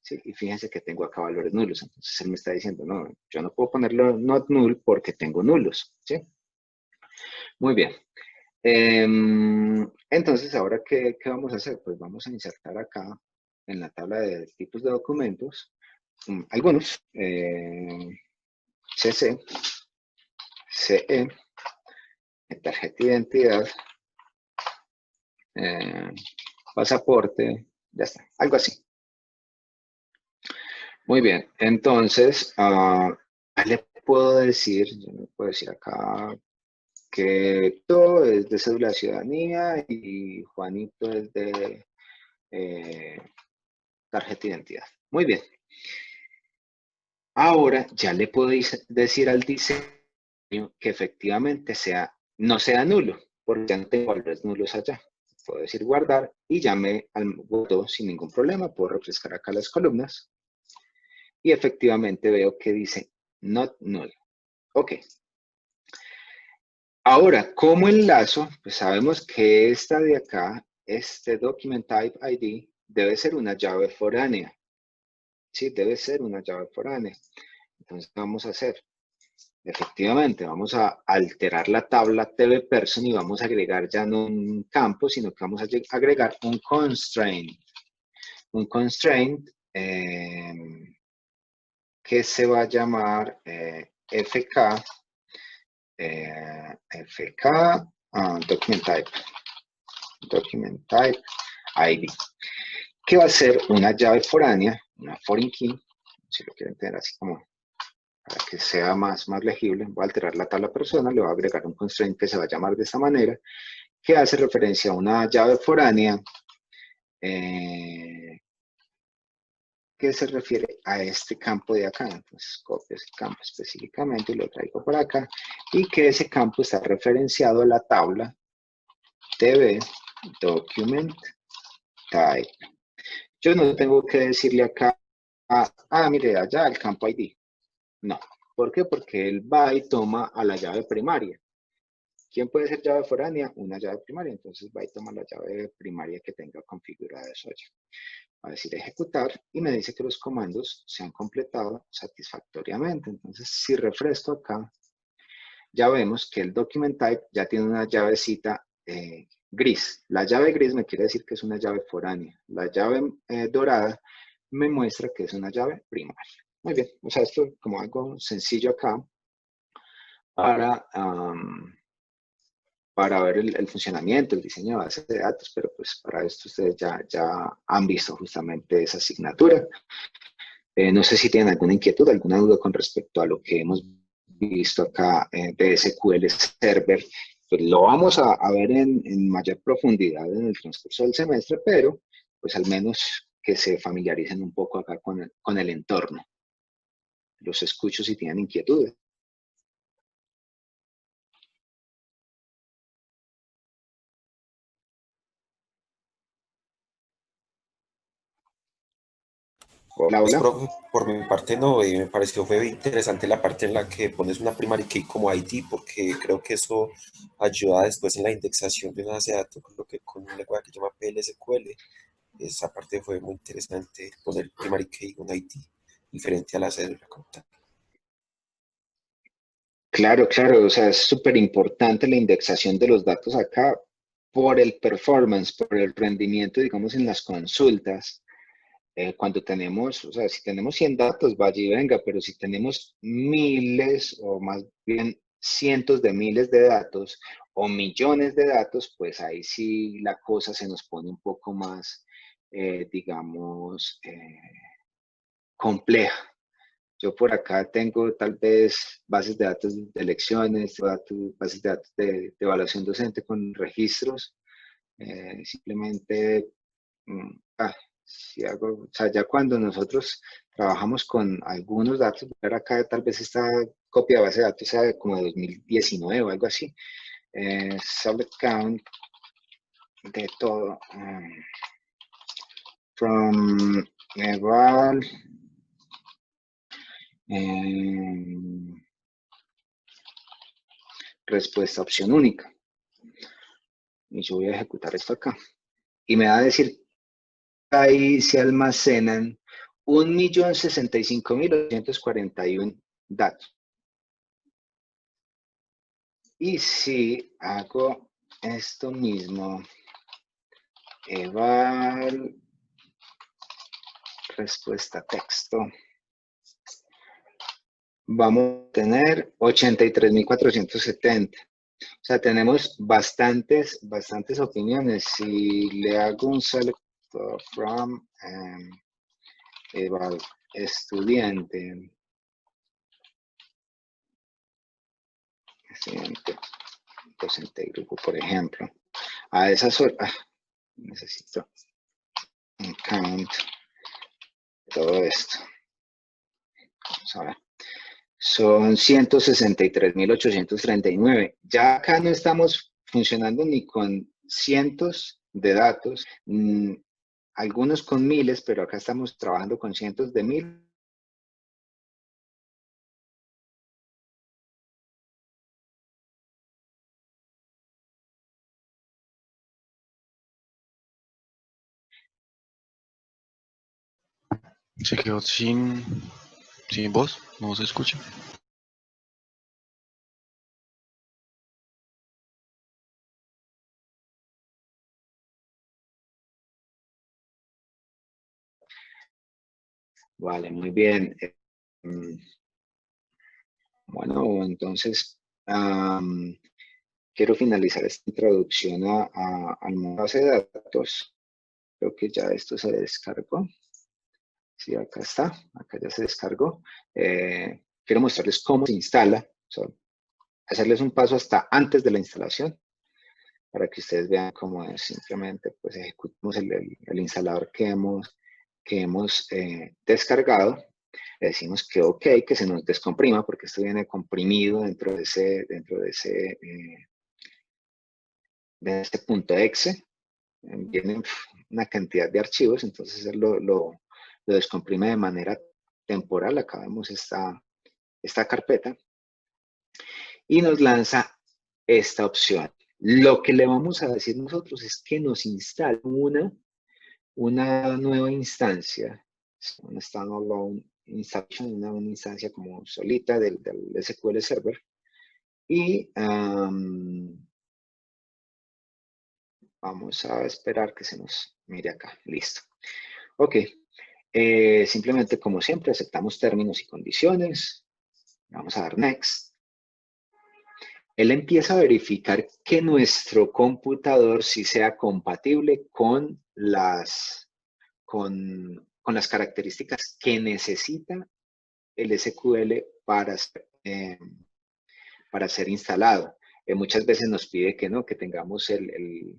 ¿Sí? Y fíjense que tengo acá valores nulos. Entonces él me está diciendo, no, yo no puedo ponerlo not null porque tengo nulos. ¿Sí? Muy bien. Entonces, ahora, ¿qué vamos a hacer? Pues vamos a insertar acá en la tabla de tipos de documentos algunos, CC, CE, tarjeta de identidad, pasaporte, ya está, algo así. Muy bien, entonces, le puedo decir, yo le puedo decir acá que todo es de cédula de ciudadanía y Juanito es de tarjeta de identidad. Muy bien. Ahora ya le puedo decir al diseño que efectivamente no sea nulo, porque ya no tengo valores nulos allá. Puedo decir guardar y ya me guardó sin ningún problema. Puedo refrescar acá las columnas y efectivamente veo que dice not null. Ok. Ahora, ¿cómo enlazo? Pues sabemos que esta de acá, este document type ID, debe ser una llave foránea. Sí, debe ser una llave foránea. Entonces, ¿qué vamos a hacer? Efectivamente, vamos a alterar la tabla tvPerson y vamos a agregar ya no un campo, sino que vamos a agregar un constraint. Un constraint que se va a llamar fk, document type ID, que va a ser una llave foránea, una foreign key, si lo quieren tener así como para que sea más legible. Voy a alterar la tabla persona, le voy a agregar un constraint que se va a llamar de esta manera, que hace referencia a una llave foránea que se refiere a este campo de acá. Entonces copio ese campo específicamente y lo traigo por acá, y que ese campo está referenciado a la tabla tv document type. Yo no tengo que decirle acá, mire, allá el campo ID. No. ¿Por qué? Porque él va y toma a la llave primaria. ¿Quién puede ser llave foránea? Una llave primaria. Entonces va y toma la llave primaria que tenga configurada eso allá. Va a decir ejecutar y me dice que los comandos se han completado satisfactoriamente. Entonces, si refresco acá, ya vemos que el document type ya tiene una llavecita gris. La llave gris me quiere decir que es una llave foránea. La llave dorada me muestra que es una llave primaria. Muy bien, o sea, esto como algo sencillo acá para ver el funcionamiento, el diseño de base de datos, pero pues para esto ustedes ya han visto justamente esa asignatura. No sé si tienen alguna inquietud, alguna duda con respecto a lo que hemos visto acá de SQL Server. Pues lo vamos a ver en mayor profundidad en el transcurso del semestre, pero pues al menos que se familiaricen un poco acá con el entorno. Los escucho si tienen inquietudes. Hola, Pues, hola. profe, por mi parte no, me pareció fue interesante la parte en la que pones una primary key como ID, porque creo que eso ayuda después en la indexación de una base de datos, creo que con un lenguaje que se llama PLSQL. Esa parte fue muy interesante, poner primary key un ID diferente a la cédula como tal. Claro, claro, o sea, es súper importante la indexación de los datos acá por el performance, por el rendimiento, digamos, en las consultas. Cuando tenemos, o sea, si tenemos 100 datos, vaya y venga, pero si tenemos miles o más bien cientos de miles de datos o millones de datos, pues ahí sí la cosa se nos pone un poco más, digamos, compleja. Yo por acá tengo tal vez bases de datos de lecciones, bases de datos de evaluación docente con registros. Simplemente, mm, ah, si hago, o sea, ya cuando nosotros trabajamos con algunos datos, ver acá tal vez esta copia de base de datos sea como de 2019 o algo así. Select count de todo. From eval. Respuesta opción única. Y yo voy a ejecutar esto acá. Y me va a decir, ahí se almacenan 1.065.841 datos. Y si hago esto mismo, eval, respuesta texto, vamos a tener 83.470. O sea, tenemos bastantes opiniones. Si le hago un select from eval estudiante, docente de grupo, por ejemplo, a esas horas, necesito un count de todo esto. Vamos a ver. Son 163.839. Ya acá no estamos funcionando ni con cientos de datos, algunos con miles, pero acá estamos trabajando con cientos de mil. Se quedó sin voz, no se escucha. Vale, muy bien. Bueno, entonces quiero finalizar esta introducción al modo base de datos. Creo que ya esto se descargó. Sí, acá está, acá ya se descargó. Quiero mostrarles cómo se instala, o sea, hacerles un paso hasta antes de la instalación para que ustedes vean cómo es. Simplemente pues ejecutamos el instalador que hemos descargado. Le decimos que ok, que se nos descomprima porque esto viene comprimido dentro de este punto exe. Vienen una cantidad de archivos, entonces él lo descomprime de manera temporal. Acá vemos esta carpeta y nos lanza esta opción. Lo que le vamos a decir nosotros es que nos instale una nueva instancia, una standalone installation, una instancia como solita del SQL Server. Y vamos a esperar que se nos mire acá. Listo. Ok. Simplemente, como siempre, aceptamos términos y condiciones. Vamos a dar Next. Él empieza a verificar que nuestro computador sí sea compatible con con las características que necesita el SQL para ser instalado. Muchas veces nos pide que no, que tengamos el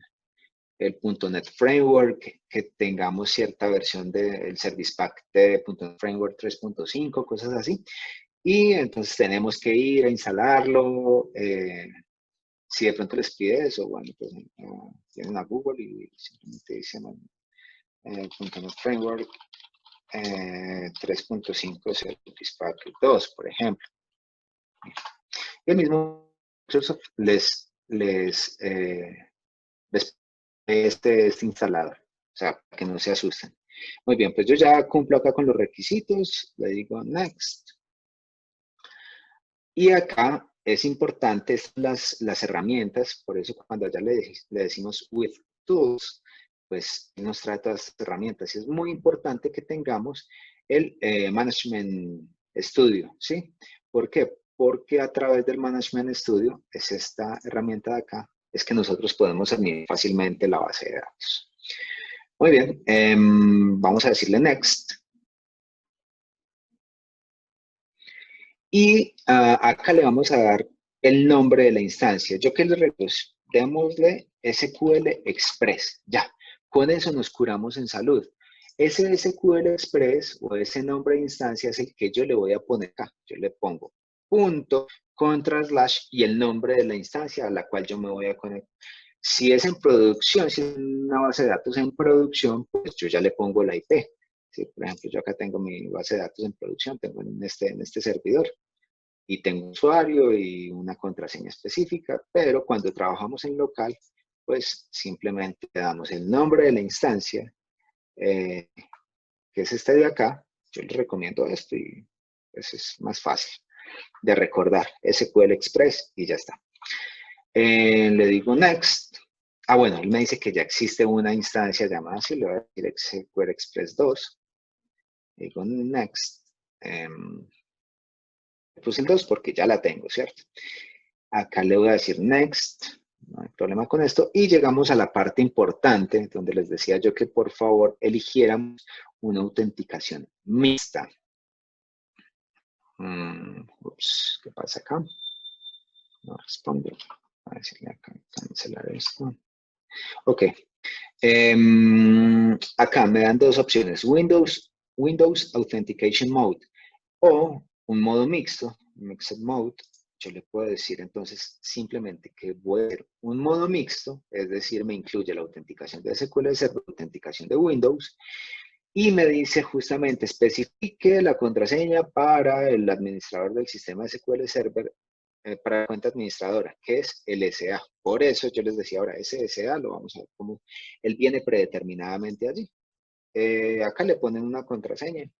.NET Framework, que tengamos cierta versión del Service Pack de .NET Framework 3.5, cosas así. Y entonces tenemos que ir a instalarlo. Si de pronto les pide eso, bueno, pues tienen a Google y simplemente dicen .NET Framework 3.5 Service Packet 2, por ejemplo. Y el mismo Microsoft les este instalador, o sea, para que no se asusten. Muy bien, pues yo ya cumplo acá con los requisitos, le digo Next. Y acá es importante las herramientas, por eso cuando ya le decimos With Tools, pues nos trae todas estas herramientas. Y es muy importante que tengamos el Management Studio, ¿sí? ¿Por qué? Porque a través del Management Studio, es esta herramienta de acá, es que nosotros podemos administrar fácilmente la base de datos. Muy bien, vamos a decirle Next. Y acá le vamos a dar el nombre de la instancia. Yo que le recuerdo, démosle SQL Express. Ya, con eso nos curamos en salud. Ese SQL Express o ese nombre de instancia es el que yo le voy a poner acá. Yo le pongo punto, contra slash y el nombre de la instancia a la cual yo me voy a conectar. Si es en producción, si es una base de datos en producción, pues yo ya le pongo la IP. ¿Sí? Por ejemplo, yo acá tengo mi base de datos en producción, tengo en este servidor y tengo un usuario y una contraseña específica, pero cuando trabajamos en local, pues simplemente le damos el nombre de la instancia, que es este de acá. Yo les recomiendo esto y pues es más fácil de recordar, SQL Express y ya está. Le digo Next. Ah, bueno, él me dice que ya existe una instancia llamada así, le voy a decir SQL Express 2. Digo Next. Puse el 2 porque ya la tengo, ¿cierto? Acá le voy a decir Next. No hay problema con esto. Y llegamos a la parte importante, donde les decía yo que por favor eligiéramos una autenticación mixta. Ups, ¿qué pasa acá? No responde. Voy a decirle acá, cancelar esto. Ok. Acá me dan dos opciones, Windows Authentication Mode o un modo mixto, Mixed Mode. Yo le puedo decir entonces simplemente que voy a hacer un modo mixto, es decir, me incluye la autenticación de SQL Server, la autenticación de Windows, y me dice justamente especifique la contraseña para el administrador del sistema SQL Server para la cuenta administradora, que es el SA. Por eso yo les decía ahora, ese SA lo vamos a ver cómo él viene predeterminadamente allí. Acá le ponen una contraseña.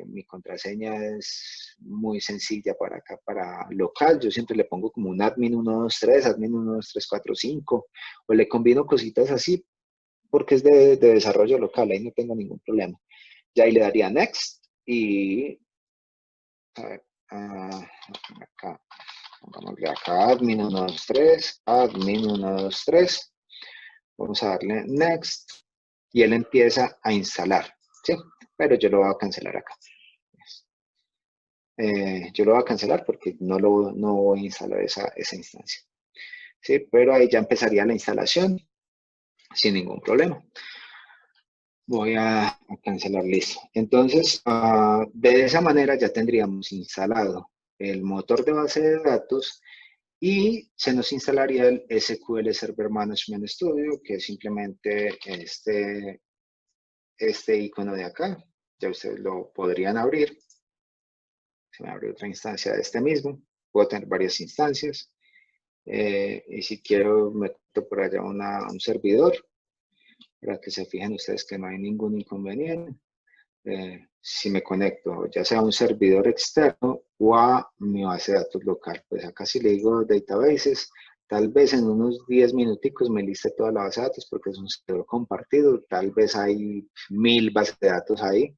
Mi contraseña es muy sencilla para acá, para local. Yo siempre le pongo como un admin 123, admin 12345, o le combino cositas así porque es de desarrollo local, ahí no tengo ningún problema. Ya ahí le daría next y acá, pongámosle acá admin 123, admin 123. Vamos a darle next y él empieza a instalar, ¿sí? Pero yo lo voy a cancelar acá. Yo lo voy a cancelar porque no voy a instalar esa instancia. ¿Sí? Pero ahí ya empezaría la instalación sin ningún problema. Voy a cancelar, listo. Entonces, de esa manera ya tendríamos instalado el motor de base de datos y se nos instalaría el SQL Server Management Studio, que es simplemente este icono de acá. Ya ustedes lo podrían abrir. Se me abre otra instancia de este mismo. Puedo tener varias instancias. Y si quiero, meto por allá un servidor para que se fijen ustedes que no hay ningún inconveniente. Si me conecto, ya sea a un servidor externo o a mi base de datos local. Pues acá si le digo databases, tal vez en unos 10 minuticos me liste toda la base de datos porque es un servidor compartido. Tal vez hay 1000 bases de datos ahí.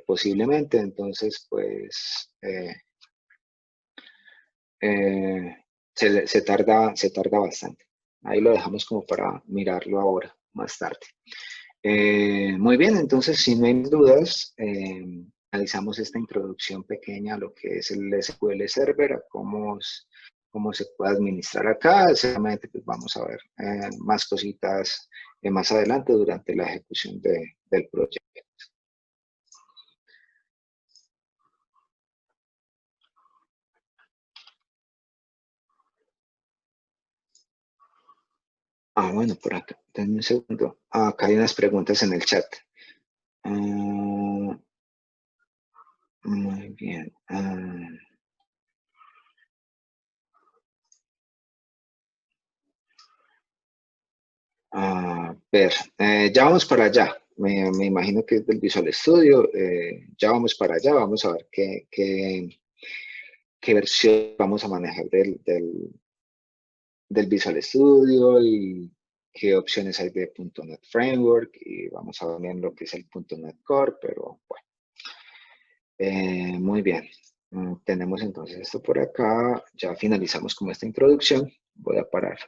Posiblemente, entonces pues se tarda bastante. Ahí lo dejamos como para mirarlo ahora, más tarde. Muy bien, entonces si no hay dudas, analizamos esta introducción pequeña a lo que es el SQL Server, a cómo se puede administrar acá. Seguramente pues vamos a ver más cositas más adelante durante la ejecución del proyecto. Bueno, por acá, denme un segundo. Acá hay unas preguntas en el chat. Muy bien. A ver, ya vamos para allá. Me imagino que es del Visual Studio. Ya vamos para allá. Vamos a ver qué versión vamos a manejar del Visual Studio y qué opciones hay de .NET Framework. Y vamos a ver lo que es el .NET Core, pero bueno. Muy bien. Tenemos entonces esto por acá. Ya finalizamos con esta introducción. Voy a parar.